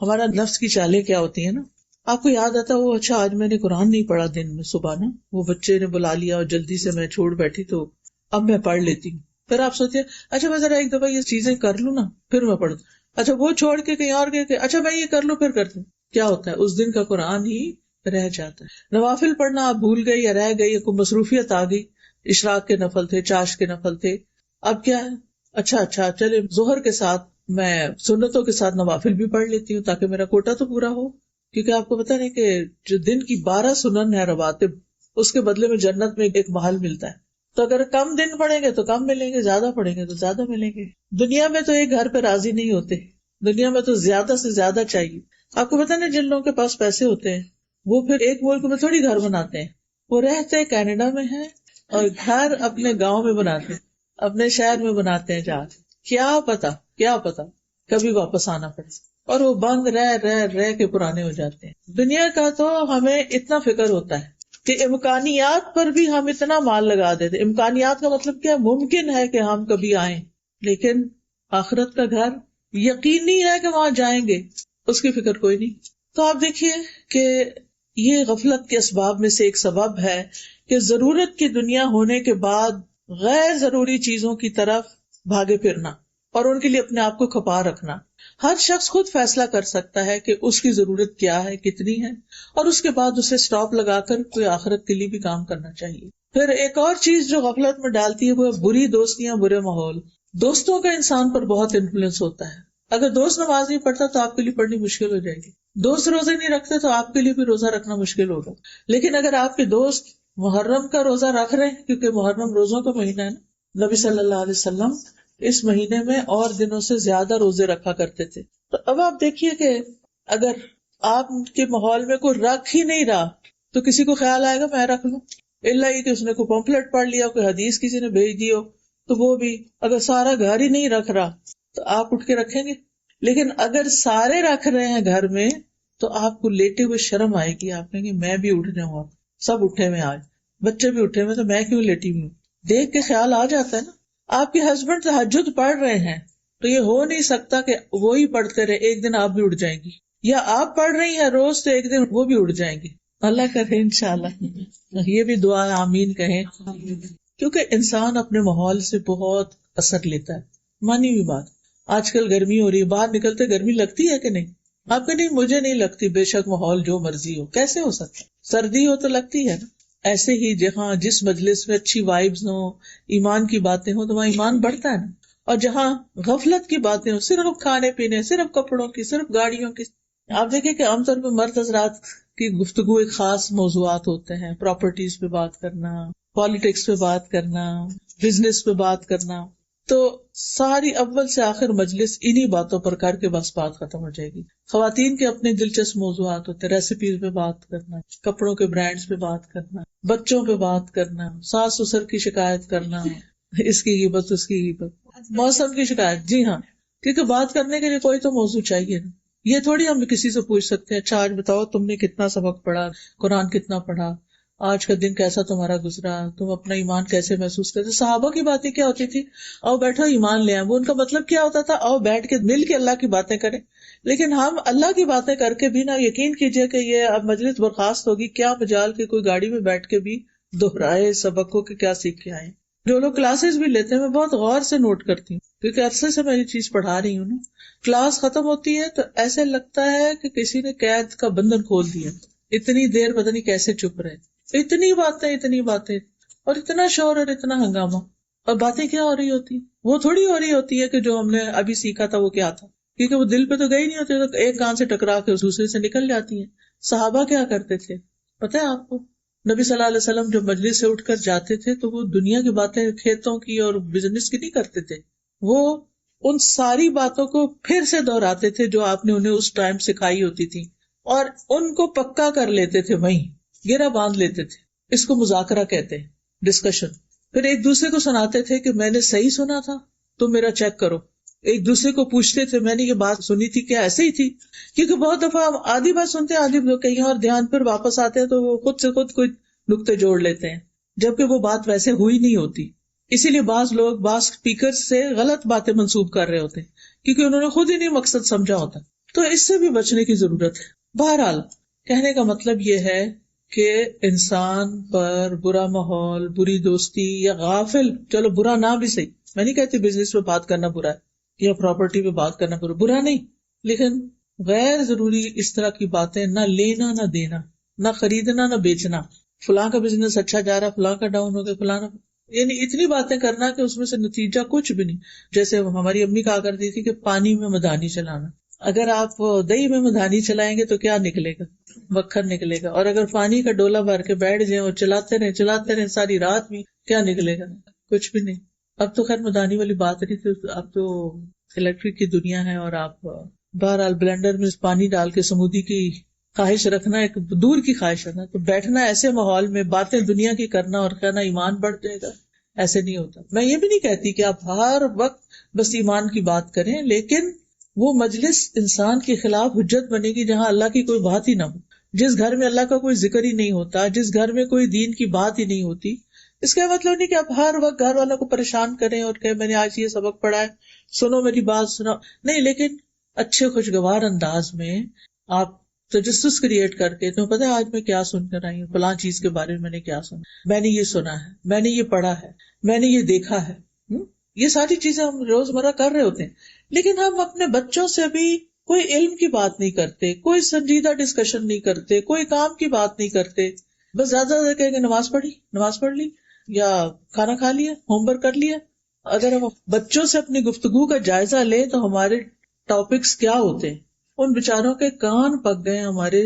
ہمارا نفس کی چالیں کیا ہوتی ہیں نا، آپ کو یاد آتا وہ اچھا آج میں نے قرآن نہیں پڑھا دن میں، صبح نا وہ بچے نے بلا لیا اور جلدی سے میں چھوڑ بیٹھی تو اب میں پڑھ لیتی ہوں۔ پھر آپ سوچتے اچھا میں ذرا ایک دفعہ یہ چیزیں کر لوں نا پھر میں پڑھوں، اچھا وہ چھوڑ کے کہیں اور گئے کہ اچھا میں یہ کر لوں پھر کرتی ہوں، کیا ہوتا ہے اس دن کا قرآن ہی رہ جاتا ہے. نوافل پڑھنا آپ بھول گئے یا رہ گئی یا کوئی مصروفیت آ گئی، اشراق کے نفل تھے، چاش کے نفل تھے، اب کیا ہے اچھا چلے ظہر کے ساتھ میں سنتوں کے ساتھ نوافل بھی پڑھ لیتی ہوں تاکہ میرا کوٹا تو پورا ہو. کیونکہ آپ کو پتا نہیں کہ جو دن کی 12 سنن ہے رواتب، اس کے بدلے میں جنت میں ایک محل ملتا ہے. تو اگر کم دن پڑھیں گے تو کم ملیں گے، زیادہ پڑھیں گے تو زیادہ ملیں گے. دنیا میں تو ایک گھر پہ راضی نہیں ہوتے، دنیا میں تو زیادہ سے زیادہ چاہیے. آپ کو پتا نہیں جن لوگوں کے پاس پیسے ہوتے ہیں وہ پھر ایک ملک میں تھوڑی گھر بناتے ہیں، وہ رہتے کینیڈا میں ہیں اور گھر اپنے گاؤں میں بناتے ہیں، اپنے شہر میں بناتے ہیں. جا کیا پتا کبھی واپس آنا پڑے اور وہ بند رہ کے پرانے ہو جاتے ہیں. دنیا کا تو ہمیں اتنا فکر ہوتا ہے کہ امکانیات پر بھی ہم اتنا مال لگا دیتے. امکانیات کا مطلب کیا؟ ممکن ہے کہ ہم کبھی آئیں، لیکن آخرت کا گھر یقینی ہے کہ وہاں جائیں گے، اس کی فکر کوئی نہیں. تو آپ دیکھیے کہ یہ غفلت کے اسباب میں سے ایک سبب ہے کہ ضرورت کی دنیا ہونے کے بعد غیر ضروری چیزوں کی طرف بھاگے پھرنا اور ان کے لیے اپنے آپ کو کھپا رکھنا. ہر شخص خود فیصلہ کر سکتا ہے کہ اس کی ضرورت کیا ہے، کتنی ہے، اور اس کے بعد اسے سٹاپ لگا کر کوئی آخرت کے لیے بھی کام کرنا چاہیے. پھر ایک اور چیز جو غفلت میں ڈالتی ہے وہ ہے بری دوستیاں، برے ماحول. دوستوں کا انسان پر بہت انفلوئنس ہوتا ہے. اگر دوست نماز نہیں پڑھتا تو آپ کے لیے پڑھنی مشکل ہو جائے گی، دوست روزے نہیں رکھتے تو آپ کے لیے بھی روزہ رکھنا مشکل ہوگا. لیکن اگر آپ کے دوست محرم کا روزہ رکھ رہے ہیں، کیونکہ محرم روزوں کا مہینہ ہے نا، نبی صلی اللہ علیہ وسلم اس مہینے میں اور دنوں سے زیادہ روزے رکھا کرتے تھے. تو اب آپ دیکھیے کہ اگر آپ کے ماحول میں کوئی رکھ ہی نہیں رہا تو کسی کو خیال آئے گا میں رکھ لوں، الا یہ کہ اس نے کوئی پمفلٹ پڑھ لیا، کوئی حدیث کسی نے بھیج دی ہو تو وہ بھی. اگر سارا گھر ہی نہیں رکھ رہا تو آپ اٹھ کے رکھیں گے. لیکن اگر سارے رکھ رہے ہیں گھر میں تو آپ کو لیٹے ہوئے شرم آئے گی، آپ کہیں گے میں بھی اٹھ جاؤں، آپ سب اٹھے ہوئے آج، بچے بھی اٹھے ہوئے تو میں کیوں لیٹی ہوئی ہوں. دیکھ کے خیال آ جاتا ہے نا. آپ کے ہسبینڈ تہجد پڑھ رہے ہیں تو یہ ہو نہیں سکتا کہ وہی پڑھتے رہے، ایک دن آپ بھی اٹھ جائیں گی، یا آپ پڑھ رہی ہیں روز تو ایک دن وہ بھی اٹھ جائیں گی. اللہ کرے انشاءاللہ، یہ بھی دعا ہے، آمین کہیں. کیونکہ انسان اپنے ماحول سے بہت اثر لیتا ہے. مانی ہوئی بات، آج کل گرمی ہو رہی ہے، باہر نکلتے گرمی لگتی ہے کہ نہیں؟ آپ کے نہیں، مجھے نہیں لگتی، بے شک ماحول جو مرضی ہو. کیسے ہو سکتا؟ سردی ہو تو لگتی ہے نا. ایسے ہی جہاں جس مجلس میں اچھی وائبز ہوں، ایمان کی باتیں ہوں تو وہاں ایمان بڑھتا ہے نا. اور جہاں غفلت کی باتیں ہوں، صرف کھانے پینے، صرف کپڑوں کی، صرف گاڑیوں کی. آپ دیکھیں کہ عام طور پہ مرد حضرات کی گفتگو ایک خاص موضوعات ہوتے ہیں، پراپرٹیز پہ بات کرنا، پالیٹکس پہ بات کرنا، بزنس پہ بات کرنا. تو ساری اول سے آخر مجلس انہی باتوں پر کر کے بس بات ختم ہو جائے گی. خواتین کے اپنے دلچسپ موضوعات ہوتے ہیں، ریسیپیز پہ بات کرنا، کپڑوں کے برانڈز پہ بات کرنا، بچوں پہ بات کرنا، ساس سسر کی شکایت کرنا، اس کی غیبت اس کی غیبت، موسم کی شکایت. جی ہاں، کیونکہ بات کرنے کے لیے کوئی تو موضوع چاہیے نا. یہ تھوڑی ہم کسی سے پوچھ سکتے ہیں اچھا آج بتاؤ تم نے کتنا سبق پڑھا، قرآن کتنا پڑھا، آج کا دن کیسا تمہارا گزرا، تم اپنا ایمان کیسے محسوس کرتے. صحابہ کی باتیں کیا ہوتی تھی؟ آؤ بیٹھو ایمان لے آئیں. وہ ان کا مطلب کیا ہوتا تھا؟ آؤ بیٹھ کے مل کے اللہ کی باتیں کریں. لیکن ہم اللہ کی باتیں کر کے بھی نہ، یقین کیجئے کہ یہ اب مجلس برخاست ہوگی، کیا مجال کہ کوئی گاڑی میں بیٹھ کے بھی دہرائے سبق کو کہ کیا سیکھ کے آئے. جو لوگ کلاسز بھی لیتے ہیں میں بہت غور سے نوٹ کرتی ہوں، کیونکہ عرصے سے میں یہ چیز پڑھا رہی ہوں نا. کلاس ختم ہوتی ہے تو ایسے لگتا ہے کہ کسی نے قید کا بندھن کھول دیا. اتنی دیر پتہ نہیں کیسے چپ رہے، اتنی باتیں اور اتنا شور اور اتنا ہنگامہ. اور باتیں کیا ہو رہی ہوتی؟ وہ تھوڑی ہو رہی ہوتی ہے کہ جو ہم نے ابھی سیکھا تھا وہ کیا تھا، کیونکہ وہ دل پہ تو گئی نہیں ہوتی، تو ایک کان سے ٹکرا کے دوسرے سے نکل جاتی ہیں. صحابہ کیا کرتے تھے پتہ ہے آپ کو؟ نبی صلی اللہ علیہ وسلم جب مجلس سے اٹھ کر جاتے تھے تو وہ دنیا کی باتیں، کھیتوں کی اور بزنس کی نہیں کرتے تھے. وہ ان ساری باتوں کو پھر سے دہراتے تھے جو آپ نے انہیں اس ٹائم سکھائی ہوتی تھی، اور ان کو پکا کر لیتے تھے، وہیں گرہ باندھ لیتے تھے. اس کو مذاکرہ کہتے ہیں، ڈسکشن. پھر ایک دوسرے کو سناتے تھے کہ میں نے صحیح سنا تھا، تم میرا چیک کرو. ایک دوسرے کو پوچھتے تھے میں نے یہ بات سنی تھی کیا ایسے ہی تھی؟ کیونکہ بہت دفعہ ہم آدھی بات سنتے ہیں، آدھی کہیں اور دھیان پھر واپس آتے ہیں تو وہ خود سے خود کوئی نقطے جوڑ لیتے ہیں، جبکہ وہ بات ویسے ہوئی نہیں ہوتی. اسی لیے بعض لوگ بعض اسپیکر سے غلط باتیں منسوب کر رہے ہوتے ہیں کیونکہ انہوں نے خود ہی نہیں مقصد سمجھا ہوتا. تو اس سے بھی بچنے کی ضرورت ہے. بہرحال کہنے کا مطلب یہ ہے کہ انسان پر برا ماحول، بری دوستی یا غافل، چلو برا نہ بھی صحیح، میں نہیں کہتی بزنس میں بات کرنا برا ہے، یا پراپرٹی پہ بات کرنا کرو، برا نہیں، لیکن غیر ضروری اس طرح کی باتیں نہ لینا نہ دینا، نہ خریدنا نہ بیچنا، فلاں کا بزنس اچھا جا رہا، فلاں کا ڈاؤن ہو گیا، فلاں یعنی اتنی باتیں کرنا کہ اس میں سے نتیجہ کچھ بھی نہیں. جیسے ہماری امی کہا کرتی تھی کہ پانی میں مدھانی چلانا، اگر آپ دہی میں مدھانی چلائیں گے تو کیا نکلے گا؟ مکھن نکلے گا. اور اگر پانی کا ڈولا بھر کے بیٹھ جائیں اور چلاتے رہے ساری رات بھی، کیا نکلے گا؟ کچھ بھی نہیں. اب تو خیر مدھانی والی بات نہیں تھی، اب تو الیکٹرک کی دنیا ہے، اور آپ بہرحال بلینڈر میں پانی ڈال کے سمودی کی خواہش رکھنا ایک دور کی خواہش ہے نا. تو بیٹھنا ایسے ماحول میں باتیں دنیا کی کرنا اور کہنا ایمان بڑھ جائے گا، ایسے نہیں ہوتا. میں یہ بھی نہیں کہتی کہ آپ ہر وقت بس ایمان کی بات کریں، لیکن وہ مجلس انسان کے خلاف حجت بنے گی جہاں اللہ کی کوئی بات ہی نہ ہو، جس گھر میں اللہ کا کوئی ذکر ہی نہیں ہوتا، جس گھر میں کوئی دین کی بات ہی نہیں ہوتی. اس کا مطلب نہیں کہ آپ ہر وقت گھر والوں کو پریشان کریں اور کہ میں نے آج یہ سبق پڑھا ہے، سنو میری بات سنو، نہیں، لیکن اچھے خوشگوار انداز میں آپ تجسس کریٹ کر کے، تمہیں پتا ہے آج میں کیا سن کر آئی ہوں، فلاں چیز کے بارے میں میں نے کیا سنا، میں نے یہ سنا ہے، میں نے یہ پڑھا ہے، میں نے یہ دیکھا ہے. یہ ساری چیزیں ہم روزمرہ کر رہے ہوتے ہیں، لیکن ہم اپنے بچوں سے بھی کوئی علم کی بات نہیں کرتے، کوئی سنجیدہ ڈسکشن نہیں کرتے، کوئی کام کی بات نہیں کرتے. بس زیادہ زیادہ کہیں گے نماز پڑھ لی یا کھانا کھا لیا، ہوم ورک کر لیا. اگر ہم بچوں سے اپنی گفتگو کا جائزہ لیں تو ہمارے ٹاپکس کیا ہوتے ہیں. ان بیچاروں کے کان پک گئے ہمارے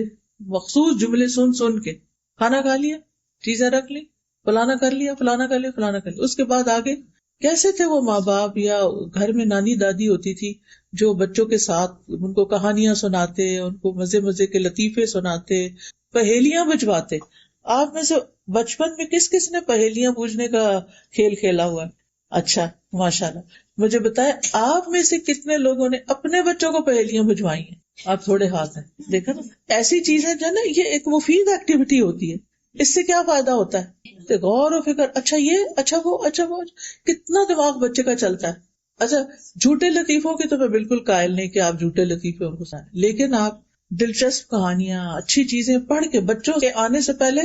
مخصوص جملے سن کے. کھانا کھا لیا، چیزیں رکھ لی، فلانا کر لیا، فلانا کر لیا، فلانا کر لیا. اس کے بعد آگے کیسے تھے وہ ماں باپ یا گھر میں نانی دادی ہوتی تھی جو بچوں کے ساتھ ان کو کہانیاں سناتے، ان کو مزے مزے کے لطیفے سناتے، پہیلیاں بجواتے. آپ میں سے بچپن میں کس کس نے پہیلیاں بوجھنے کا کھیل کھیلا ہوا ہے؟ اچھا، ماشاءاللہ. مجھے بتائیں آپ میں سے کتنے لوگوں نے اپنے بچوں کو پہیلیاں بجوائی ہیں؟ آپ تھوڑے ہاتھ ہیں. دیکھا نا، ایسی چیزیں جو ہے نا، یہ ایک مفید ایکٹیویٹی ہوتی ہے. اس سے کیا فائدہ ہوتا ہے؟ غور و فکر، اچھا یہ، اچھا وہ، اچھا وہ، کتنا دماغ بچے کا چلتا ہے. اچھا جھوٹے لطیفوں کی تو میں بالکل قائل نہیں کہ آپ جھوٹے لطیفے ان کو سنائیں، لیکن آپ دلچسپ کہانیاں، اچھی چیزیں پڑھ کے بچوں کے آنے سے پہلے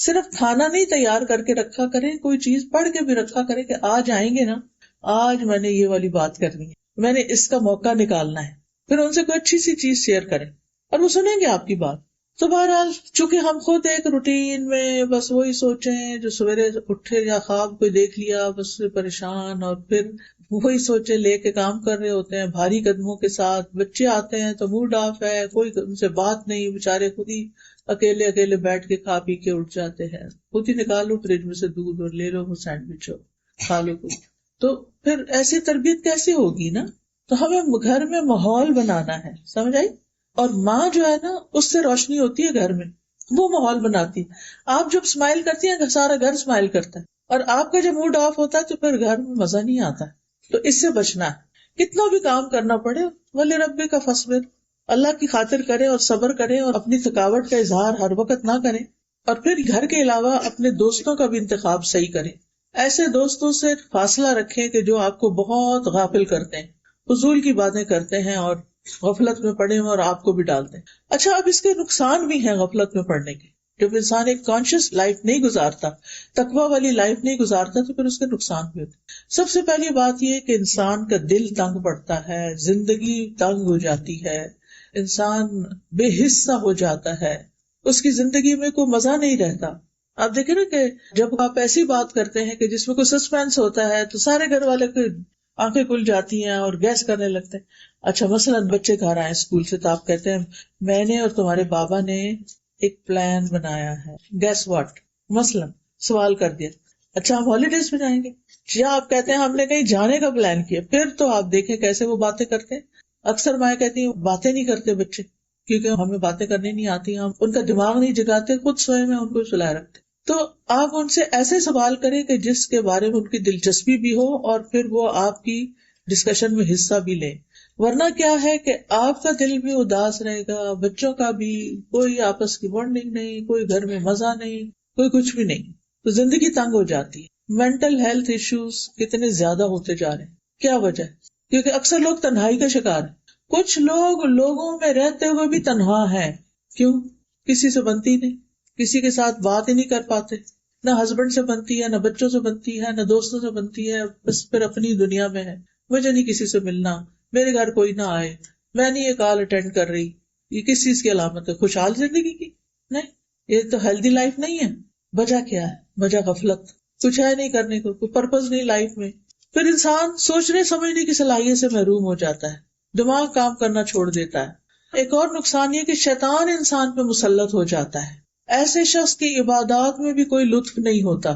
صرف کھانا نہیں تیار کر کے رکھا کریں، کوئی چیز پڑھ کے بھی رکھا کریں کہ آج آئیں گے نا، آج میں نے یہ والی بات کرنی ہے، میں نے اس کا موقع نکالنا ہے. پھر ان سے کوئی اچھی سی چیز شیئر کریں اور وہ سنیں گے آپ کی بات. تو بہرحال چونکہ ہم خود ایک روٹین میں بس وہی سوچیں جو سویرے اٹھے یا خواب کوئی دیکھ لیا بس پریشان، اور پھر وہی سوچے لے کے کام کر رہے ہوتے ہیں بھاری قدموں کے ساتھ. بچے آتے ہیں تو موڈ آف ہے، کوئی ان سے بات نہیں، بےچارے خود ہی اکیلے بیٹھ کے کھا پی کے اٹھ جاتے ہیں. خود ہی نکالو فریج میں سے دودھ اور لے لو وہ سینڈوچ ہو کھا لو کچھ. تو پھر ایسی تربیت کیسے ہوگی نا؟ تو ہمیں گھر میں ماحول بنانا ہے، سمجھ آئی؟ اور ماں جو ہے نا اس سے روشنی ہوتی ہے گھر میں، وہ ماحول بناتی. آپ جب اسمائل کرتی ہیں سارا گھر اسمائل کرتا ہے، اور آپ کا جب موڈ آف ہوتا ہے تو پھر گھر میں مزہ نہیں آتا. تو اس سے بچنا ہے. کتنا بھی کام کرنا پڑے ولی ربی کا فصبر، اللہ کی خاطر کریں اور صبر کریں اور اپنی تھکاوٹ کا اظہار ہر وقت نہ کریں. اور پھر گھر کے علاوہ اپنے دوستوں کا بھی انتخاب صحیح کریں. ایسے دوستوں سے فاصلہ رکھیں کہ جو آپ کو بہت غافل کرتے ہیں، فضول کی باتیں کرتے ہیں اور غفلت میں پڑے ہیں اور آپ کو بھی ڈالتے ہیں. اچھا اب اس کے نقصان بھی ہیں غفلت میں پڑنے کے. جب انسان ایک کانشیس لائف نہیں گزارتا، تقویٰ والی لائف نہیں گزارتا، تو پھر اس کے نقصان بھی ہوتے. سب سے پہلی بات یہ کہ انسان کا دل تنگ پڑتا ہے، زندگی تنگ ہو جاتی ہے، انسان بے حصہ ہو جاتا ہے، اس کی زندگی میں کوئی مزہ نہیں رہتا. آپ دیکھیں نا کہ جب آپ ایسی بات کرتے ہیں کہ جس میں کوئی سسپینس ہوتا ہے تو سارے گھر والے کی آنکھیں کھل جاتی ہیں اور گیس کرنے لگتے ہیں. اچھا مثلاً بچے گھر آئے اسکول سے تو آپ کہتے ہیں میں نے اور تمہارے بابا نے ایک پلان بنایا ہے، گیس واٹ، مثلاً سوال کر دیا. اچھا ہم ہالیڈیز پہ جائیں گے، یا آپ کہتے ہیں ہم نے کہیں جانے کا پلان کیا. پھر تو آپ دیکھیں کیسے وہ باتیں کرتے ہیں. اکثر مائیں کہتی ہیں باتیں نہیں کرتے بچے کیونکہ ہمیں باتیں کرنی نہیں آتی، ہم ان کا دماغ نہیں جگاتے، خود سوئے میں ان کو سلائے رکھتے. تو آپ ان سے ایسے سوال کریں کہ جس کے بارے میں ان کی دلچسپی بھی ہو اور پھر وہ آپ کی ڈسکشن میں حصہ بھی لیں. ورنہ کیا ہے کہ آپ کا دل بھی اداس رہے گا، بچوں کا بھی، کوئی آپس کی بانڈنگ نہیں، کوئی گھر میں مزہ نہیں، کوئی کچھ بھی نہیں. تو زندگی تنگ ہو جاتی ہے. مینٹل ہیلتھ ایشوز کتنے زیادہ ہوتے جا رہے ہیں. کیا وجہ ہے؟ کیونکہ اکثر لوگ تنہائی کا شکار ہیں. کچھ لوگ لوگوں میں رہتے ہوئے بھی تنہا ہیں. کیوں؟ کسی سے بنتی نہیں، کسی کے ساتھ بات ہی نہیں کر پاتے، نہ ہسبینڈ سے بنتی ہے، نہ بچوں سے بنتی ہے، نہ دوستوں سے بنتی ہے، بس پھر اپنی دنیا میں ہے. مجھے نہیں کسی سے ملنا، میرے گھر کوئی نہ آئے، میں نہیں یہ کال اٹینڈ کر رہی، یہ کس چیز کی علامت ہے؟ خوشحال زندگی کی نہیں، یہ تو ہیلدی لائف نہیں ہے. وجہ کیا ہے؟ وجہ غفلت، کچھ ہے نہیں کرنے کو، کوئی پرپز نہیں لائف میں. پھر انسان سوچنے سمجھنے کی صلاحیت سے محروم ہو جاتا ہے، دماغ کام کرنا چھوڑ دیتا ہے. ایک اور نقصان یہ کہ شیطان انسان پہ مسلط ہو جاتا ہے. ایسے شخص کی عبادات میں بھی کوئی لطف نہیں ہوتا،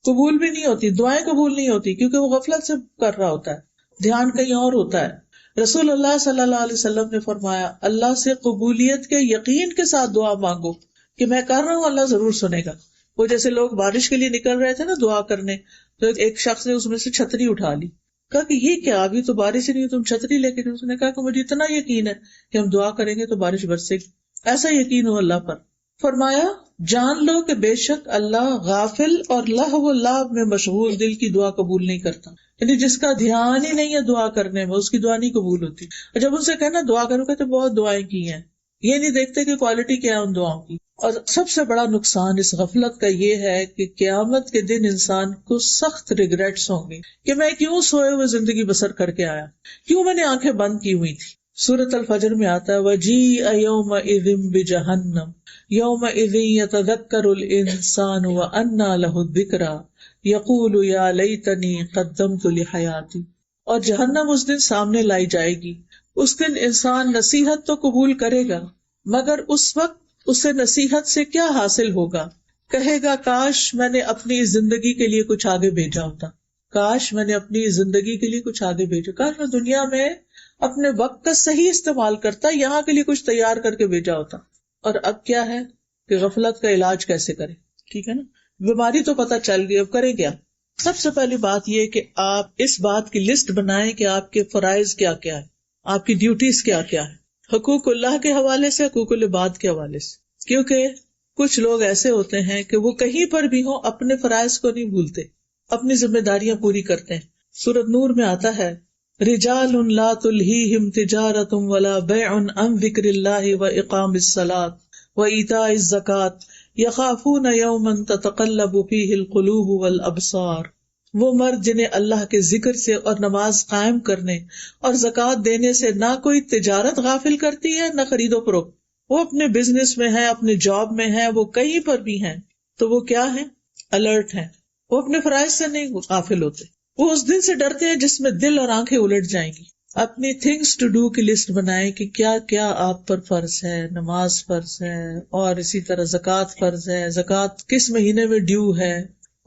قبول بھی نہیں ہوتی، دعائیں قبول نہیں ہوتی، کیونکہ وہ غفلت سے کر رہا ہوتا ہے، دھیان کہیں اور ہوتا ہے. رسول اللہ صلی اللہ علیہ وسلم نے فرمایا، اللہ سے قبولیت کے یقین کے ساتھ دعا مانگو کہ میں کر رہا ہوں، اللہ ضرور سنے گا. وہ جیسے لوگ بارش کے لیے نکل رہے تھے نا دعا کرنے، تو ایک شخص نے اس میں سے چھتری اٹھا لی، کہا کہ یہ کیا، ابھی تو بارش ہی نہیں، تم چھتری لے کے. اس نے کہا کہ مجھے اتنا یقین ہے کہ ہم دعا کریں گے تو بارش برسے گی، ایسا یقین ہو اللہ پر. فرمایا جان لو کہ بے شک اللہ غافل اور لہو و لعب میں مشغول دل کی دعا قبول نہیں کرتا. یعنی جس کا دھیان ہی نہیں ہے دعا کرنے میں، اس کی دعا نہیں قبول ہوتی. اور جب ان سے کہنا دعا کرو گے تو بہت دعائیں کی ہیں، یہ نہیں دیکھتے کہ کوالٹی کیا ہے ان دعاؤں کی. اور سب سے بڑا نقصان اس غفلت کا یہ ہے کہ قیامت کے دن انسان کو سخت ریگریٹس ہوں گے کہ میں کیوں سوئے ہوئے زندگی بسر کر کے آیا، کیوں میں نے آنکھیں بند کی ہوئی تھی. سورۃ الفجر میں آتا ہے وَجِیءَ یَوْمَئِذٍ بِجَہَنَّمَ یَوْمَئِذٍ یَتَذَکَّرُ الْإِنسَانُ وَأَنَّىٰ لَهُ الذِّکْرَىٰ یَقُولُ یَا لَیتَنِی قَدَّمْتُ لِحَیَاتِی. اور جہنم اس دن سامنے لائی جائے گی. اس دن انسان نصیحت تو قبول کرے گا، مگر اس وقت اسے نصیحت سے کیا حاصل ہوگا؟ کہے گا کاش میں نے اپنی زندگی کے لیے کچھ آگے بھیجا ہوتا، کاش میں نے اپنی زندگی کے لیے کچھ آگے بھیجا، کاش میں دنیا میں اپنے وقت کا صحیح استعمال کرتا، یہاں کے لیے کچھ تیار کر کے بھیجا ہوتا. اور اب کیا ہے کہ غفلت کا علاج کیسے کریں. ٹھیک ہے نا، بیماری تو پتہ چل گئی، اب کریں کیا؟ سب سے پہلی بات یہ کہ آپ اس بات کی لسٹ بنائیں کہ آپ کے فرائض کیا کیا ہے، آپ کی ڈیوٹیز کیا کیا ہے، حقوق اللہ کے حوالے سے، حقوق العباد کے حوالے سے. کیونکہ کچھ لوگ ایسے ہوتے ہیں کہ وہ کہیں پر بھی ہوں اپنے فرائض کو نہیں بھولتے، اپنی ذمہ داریاں پوری کرتے ہیں. سورۃ نور میں آتا ہے رجال لا تلہیہم تجارۃ ولا بیع عن ذکر اللہ واقام الصلاۃ وایتاء الزکاۃ یخافون یوما تتقلب فیہ القلوب والابصار. وہ مرد جنہیں اللہ کے ذکر سے اور نماز قائم کرنے اور زکوٰۃ دینے سے نہ کوئی تجارت غافل کرتی ہے نہ خرید و فروخت. وہ اپنے بزنس میں ہیں، اپنے جاب میں ہیں، وہ کہیں پر بھی ہیں تو وہ کیا ہیں؟ الرٹ ہیں. وہ اپنے فرائض سے نہیں غافل ہوتے. وہ اس دن سے ڈرتے ہیں جس میں دل اور آنکھیں الٹ جائیں گی. اپنی تھنگس ٹو ڈو کی لسٹ بنائیں کہ کیا کیا آپ پر فرض ہے. نماز فرض ہے، اور اسی طرح زکوٰۃ فرض ہے، زکوٰۃ کس مہینے میں ڈیو ہے،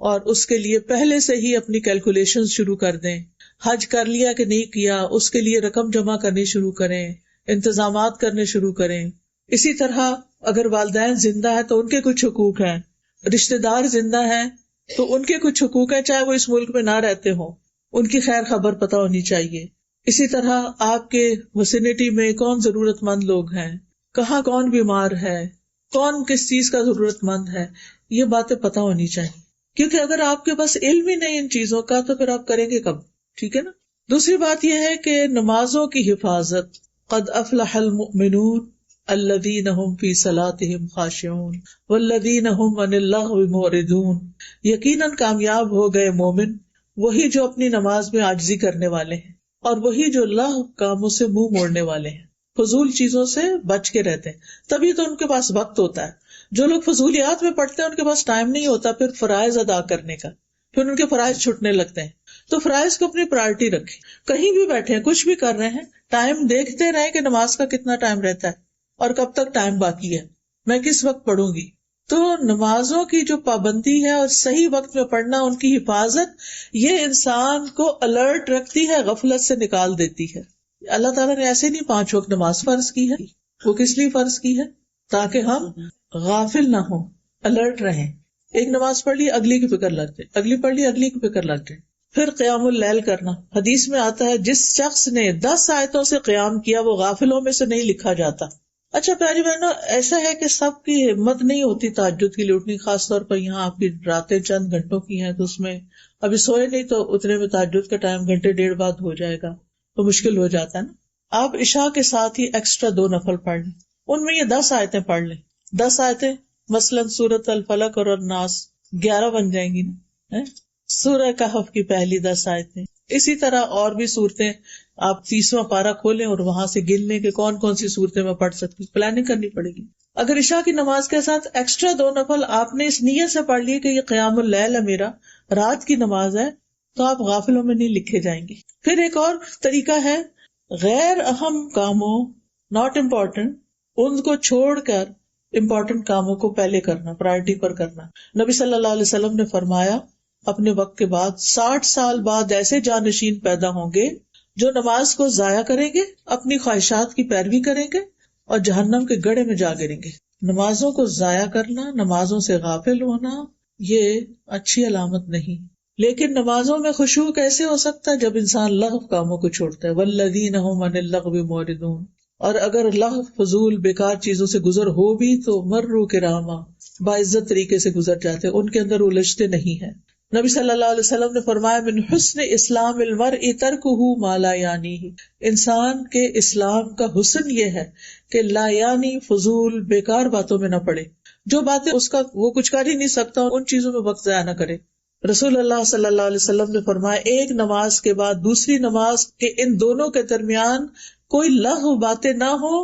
اور اس کے لیے پہلے سے ہی اپنی کیلکولیشن شروع کر دیں. حج کر لیا کہ نہیں کیا، اس کے لیے رقم جمع کرنی شروع کریں، انتظامات کرنے شروع کریں. اسی طرح اگر والدین زندہ ہے تو ان کے کچھ حقوق ہیں، رشتہ دار زندہ ہیں تو ان کے کچھ حقوق ہیں، چاہے وہ اس ملک میں نہ رہتے ہوں، ان کی خیر خبر پتہ ہونی چاہیے. اسی طرح آپ کے وسینٹی میں کون ضرورت مند لوگ ہیں، کہاں کون بیمار ہے، کون کس چیز کا ضرورت مند ہے، یہ باتیں پتہ ہونی چاہیے. کیونکہ اگر آپ کے پاس علم ہی نہیں ان چیزوں کا تو پھر آپ کریں گے کب؟ ٹھیک ہے نا. دوسری بات یہ ہے کہ نمازوں کی حفاظت. قد افلح المؤمنون الذین هم فی صلاتهم خاشعون والذین هم عن اللغو معرضون. یقیناً کامیاب ہو گئے مومن وہی جو اپنی نماز میں عاجزی کرنے والے ہیں، اور وہی جو لغو کاموں سے منہ موڑنے والے ہیں، فضول چیزوں سے بچ کے رہتے ہیں. تبھی تو ان کے پاس وقت ہوتا ہے. جو لوگ فضولیات میں پڑھتے ہیں ان کے پاس ٹائم نہیں ہوتا پھر فرائض ادا کرنے کا، پھر ان کے فرائض چھٹنے لگتے ہیں. تو فرائض کو اپنی پرائرٹی رکھیں. کہیں بھی بیٹھے ہیں، کچھ بھی کر رہے ہیں، ٹائم دیکھتے رہیں کہ نماز کا کتنا ٹائم رہتا ہے اور کب تک ٹائم باقی ہے، میں کس وقت پڑھوں گی. تو نمازوں کی جو پابندی ہے اور صحیح وقت میں پڑھنا، ان کی حفاظت، یہ انسان کو الرٹ رکھتی ہے، غفلت سے نکال دیتی ہے. اللہ تعالیٰ نے ایسے نہیں 5 وقت نماز فرض کی ہے. وہ کس لیے فرض کی ہے؟ تاکہ ہم غافل نہ ہوں، الرٹ رہیں. ایک نماز پڑھ لی، اگلی کی فکر لگ جائے، اگلی پڑھ لی، اگلی کی فکر لگ جائے. پھر قیام اللیل کرنا. حدیث میں آتا ہے جس شخص نے 10 آیتوں سے قیام کیا وہ غافلوں میں سے نہیں لکھا جاتا. اچھا پیاری بہنوں، ایسا ہے کہ سب کی ہمت نہیں ہوتی تہجد کے لیے اٹھنی، خاص طور پر یہاں آپ کی راتیں چند گھنٹوں کی ہیں تو اس میں ابھی سوئے نہیں تو اتنے میں تہجد کا ٹائم گھنٹے 1.5 بعد ہو جائے گا تو مشکل ہو جاتا ہے نا. آپ عشاء کے ساتھ ہی ایکسٹرا 2 نفل پڑھ لیں، ان میں یہ 10 آیتیں پڑھ لیں. 10 آیتیں مثلاً سورۃ الفلق اور الناس 11 بن جائیں گی نا. سورہ کہف کی پہلی 10 آیتیں. اسی طرح اور بھی صورتیں آپ 30واں پارہ کھولیں اور وہاں سے گن لیں کہ کون کون سی صورتیں میں پڑھ سکتی ہوں. پلاننگ کرنی پڑے گی. اگر عشاء کی نماز کے ساتھ ایکسٹرا 2 نفل آپ نے اس نیت سے پڑھ لیے کہ یہ قیام اللیل ہے، میرا رات کی نماز ہے، تو آپ غافلوں میں نہیں لکھے جائیں گے. پھر ایک اور طریقہ ہے غیر اہم کاموں، ناٹ امپورٹنٹ، ان کو چھوڑ کر امپورٹنٹ کاموں کو پہلے کرنا، پرائرٹی پر کرنا. نبی صلی اللہ علیہ وسلم نے فرمایا اپنے وقت کے بعد 60 سال بعد ایسے جانشین پیدا ہوں گے جو نماز کو ضائع کریں گے، اپنی خواہشات کی پیروی کریں گے اور جہنم کے گڑھے میں جا گریں گے. نمازوں کو ضائع کرنا، نمازوں سے غافل ہونا، یہ اچھی علامت نہیں. لیکن نمازوں میں خشوع کیسے ہو سکتا ہے؟ جب انسان لغو کاموں کو چھوڑتا ہے. والذین هم عن اللغو معرضون. اور اگر لغو، فضول، بیکار چیزوں سے گزر ہو بھی تو مروا کراما، باعزت طریقے سے گزر جاتے، ان کے اندر الجھتے نہیں ہیں. نبی صلی اللہ علیہ وسلم نے فرمایا من حسن اسلام المرء ترکہ ما لا یعنیہ. انسان کے اسلام کا حسن یہ ہے کہ لا یعنی، فضول، بیکار باتوں میں نہ پڑے. جو باتیں اس کا وہ کچھ کر ہی نہیں سکتا ان چیزوں میں وقت ضائع نہ کرے. رسول اللہ صلی اللہ علیہ وسلم نے فرمایا ایک نماز کے بعد دوسری نماز کے ان دونوں کے درمیان کوئی لغو باتیں نہ ہو،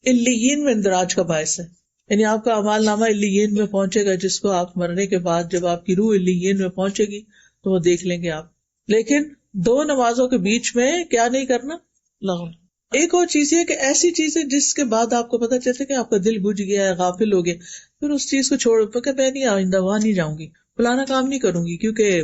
علیین میں اندراج کا باعث ہے. یعنی آپ کا اعمال نامہ علیین میں پہنچے گا، جس کو آپ مرنے کے بعد جب آپ کی روح علیین میں پہنچے گی تو وہ دیکھ لیں گے آپ. لیکن 2 نمازوں کے بیچ میں کیا نہیں کرنا؟ لغو. ایک اور چیز یہ کہ ایسی چیزیں جس کے بعد آپ کو پتہ چلتا ہے کہ آپ کا دل بجھ گیا ہے، غافل ہو گئے، پھر اس چیز کو چھوڑ کہ میں نہیں آئندہ وہاں نہیں جاؤں گی، فلانا کام نہیں کروں گی کیونکہ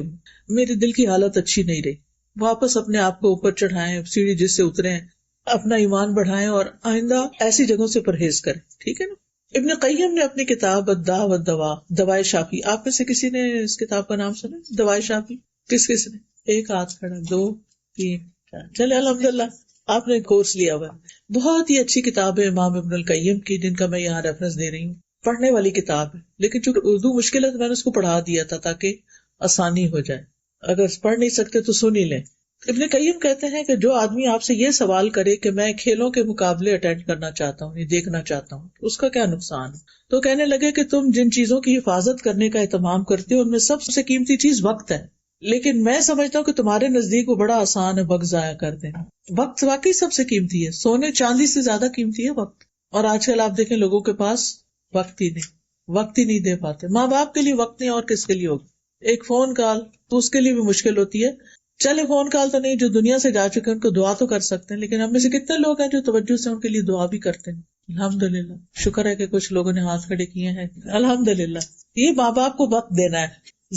میرے دل کی حالت اچھی نہیں رہی. واپس اپنے آپ کو اوپر چڑھائیں، سیڑھی جس سے اترے ہیں، اپنا ایمان بڑھائیں اور آئندہ ایسی جگہوں سے پرہیز کریں. ٹھیک ہے نا. ابن قیم نے اپنی کتاب الداء والدواء، دوائے شافی، آپ میں سے کسی نے اس کتاب کا نام سنا؟ دوائے شافی کس نے؟ ایک ہاتھ کھڑا، 2 3 4، چلے الحمدللہ آپ نے کورس لیا ہوا. بہت ہی اچھی کتاب ہے امام ابن القیم کی، جن کا میں یہاں ریفرنس دے رہی ہوں. پڑھنے والی کتاب ہے، لیکن چونکہ اردو مشکل ہے تو میں نے اس کو پڑھا دیا تھا تاکہ آسانی ہو جائے. اگر پڑھ نہیں سکتے تو سن ہی لیں. ابن قیم کہتے ہیں کہ جو آدمی آپ سے یہ سوال کرے کہ میں کھیلوں کے مقابلے اٹینڈ کرنا چاہتا ہوں، یہ دیکھنا چاہتا ہوں، اس کا کیا نقصان ہے؟ تو کہنے لگے کہ تم جن چیزوں کی حفاظت کرنے کا اہتمام کرتے ہو ان میں سب سے قیمتی چیز وقت ہے. لیکن میں سمجھتا ہوں کہ تمہارے نزدیک وہ بڑا آسان ہے وقت ضائع کر دینا. وقت واقعی سب سے قیمتی ہے، سونے چاندی سے زیادہ قیمتی ہے وقت. اور آج کل آپ دیکھیں لوگوں کے پاس وقت ہی نہیں دے پاتے. ماں باپ کے لیے وقت نہیں اور کس کے لیے ہوگا؟ ایک فون کال تو اس کے لیے بھی مشکل ہوتی ہے. چلے فون کال تو نہیں، جو دنیا سے جا چکے ہیں ان کو دعا تو کر سکتے ہیں، لیکن ہم میں سے کتنے لوگ ہیں جو توجہ سے ان کے لیے دعا بھی کرتے ہیں؟ الحمدللہ، شکر ہے کہ کچھ لوگوں نے ہاتھ کھڑے کیے ہیں. الحمدللہ. یہ ماں باپ کو وقت دینا ہے.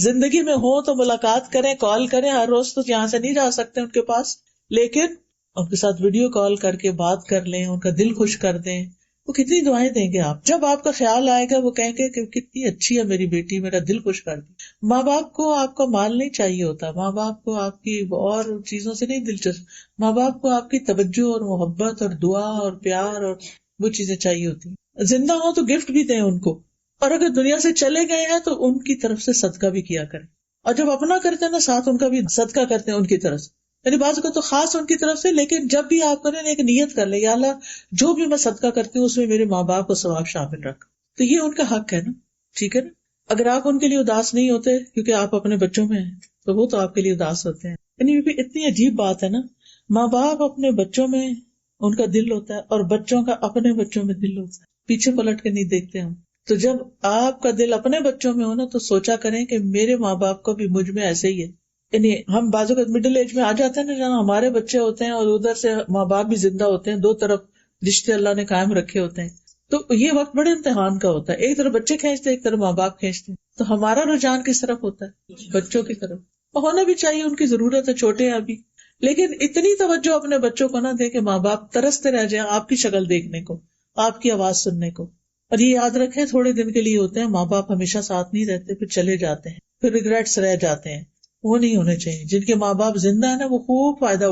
زندگی میں ہو تو ملاقات کریں، کال کریں. ہر روز تو یہاں سے نہیں جا سکتے ان کے پاس، لیکن ان کے ساتھ ویڈیو کال کر کے بات کر لیں، ان کا دل خوش کر دیں. وہ کتنی دعائیں دیں گے آپ. جب آپ کا خیال آئے گا وہ کہیں گے کہ کتنی اچھی ہے میری بیٹی، میرا دل خوش کر دی. ماں باپ کو آپ کا مال نہیں چاہیے ہوتا، ماں باپ کو آپ کی اور چیزوں سے نہیں دلچسپ، ماں باپ کو آپ کی توجہ اور محبت اور دعا اور پیار اور وہ چیزیں چاہیے ہوتی. زندہ ہوں تو گفٹ بھی دیں ان کو، اور اگر دنیا سے چلے گئے ہیں تو ان کی طرف سے صدقہ بھی کیا کریں. اور جب اپنا کرتے ہیں نا ساتھ ان کا بھی صدقہ کرتے ہیں ان کی طرف سے. یعنی بعض کو تو خاص ان کی طرف سے، لیکن جب بھی آپ کریں ایک نیت کر لیں، یا اللہ جو بھی میں صدقہ کرتی ہوں اس میں میرے ماں باپ کو ثواب شامل رکھ. تو یہ ان کا حق ہے نا. ٹھیک ہے نا. اگر آپ ان کے لیے اداس نہیں ہوتے کیونکہ آپ اپنے بچوں میں ہیں تو وہ تو آپ کے لیے اداس ہوتے ہیں. یعنی یہ بھی اتنی عجیب بات ہے نا. ماں باپ اپنے بچوں میں ان کا دل ہوتا ہے اور بچوں کا اپنے بچوں میں دل ہوتا ہے. پیچھے پلٹ کے نہیں دیکھتے ہم. تو جب آپ کا دل اپنے بچوں میں ہو نا تو سوچا کریں کہ میرے ماں باپ کا بھی مجھ میں ایسے ہی ہے. یعنی ہم بازو کا مڈل ایج میں آ جاتے ہیں نا جہاں ہمارے بچے ہوتے ہیں اور ادھر سے ماں باپ بھی زندہ ہوتے ہیں، 2 طرف رشتے اللہ نے قائم رکھے ہوتے ہیں. تو یہ وقت بڑے امتحان کا ہوتا ہے. ایک طرف بچے کھینچتے، ایک طرف ماں باپ کھینچتے. تو ہمارا رجحان کس طرف ہوتا ہے؟ بچوں کی طرف. ہونا بھی چاہیے، ان کی ضرورت ہے، چھوٹے ہیں ابھی. لیکن اتنی توجہ اپنے بچوں کو نہ دے کہ ماں باپ ترستے رہ جائیں آپ کی شکل دیکھنے کو، آپ کی آواز سننے کو. اور یہ یاد رکھیں تھوڑے دن کے لیے ہوتے ہیں، ماں باپ ہمیشہ ساتھ نہیں رہتے، پھر چلے جاتے ہیں، پھر ریگریٹس رہ جاتے ہیں. وہ نہیں ہونے چاہیے. جن کے ماں باپ زندہ ہے نا وہ خوب فائدہ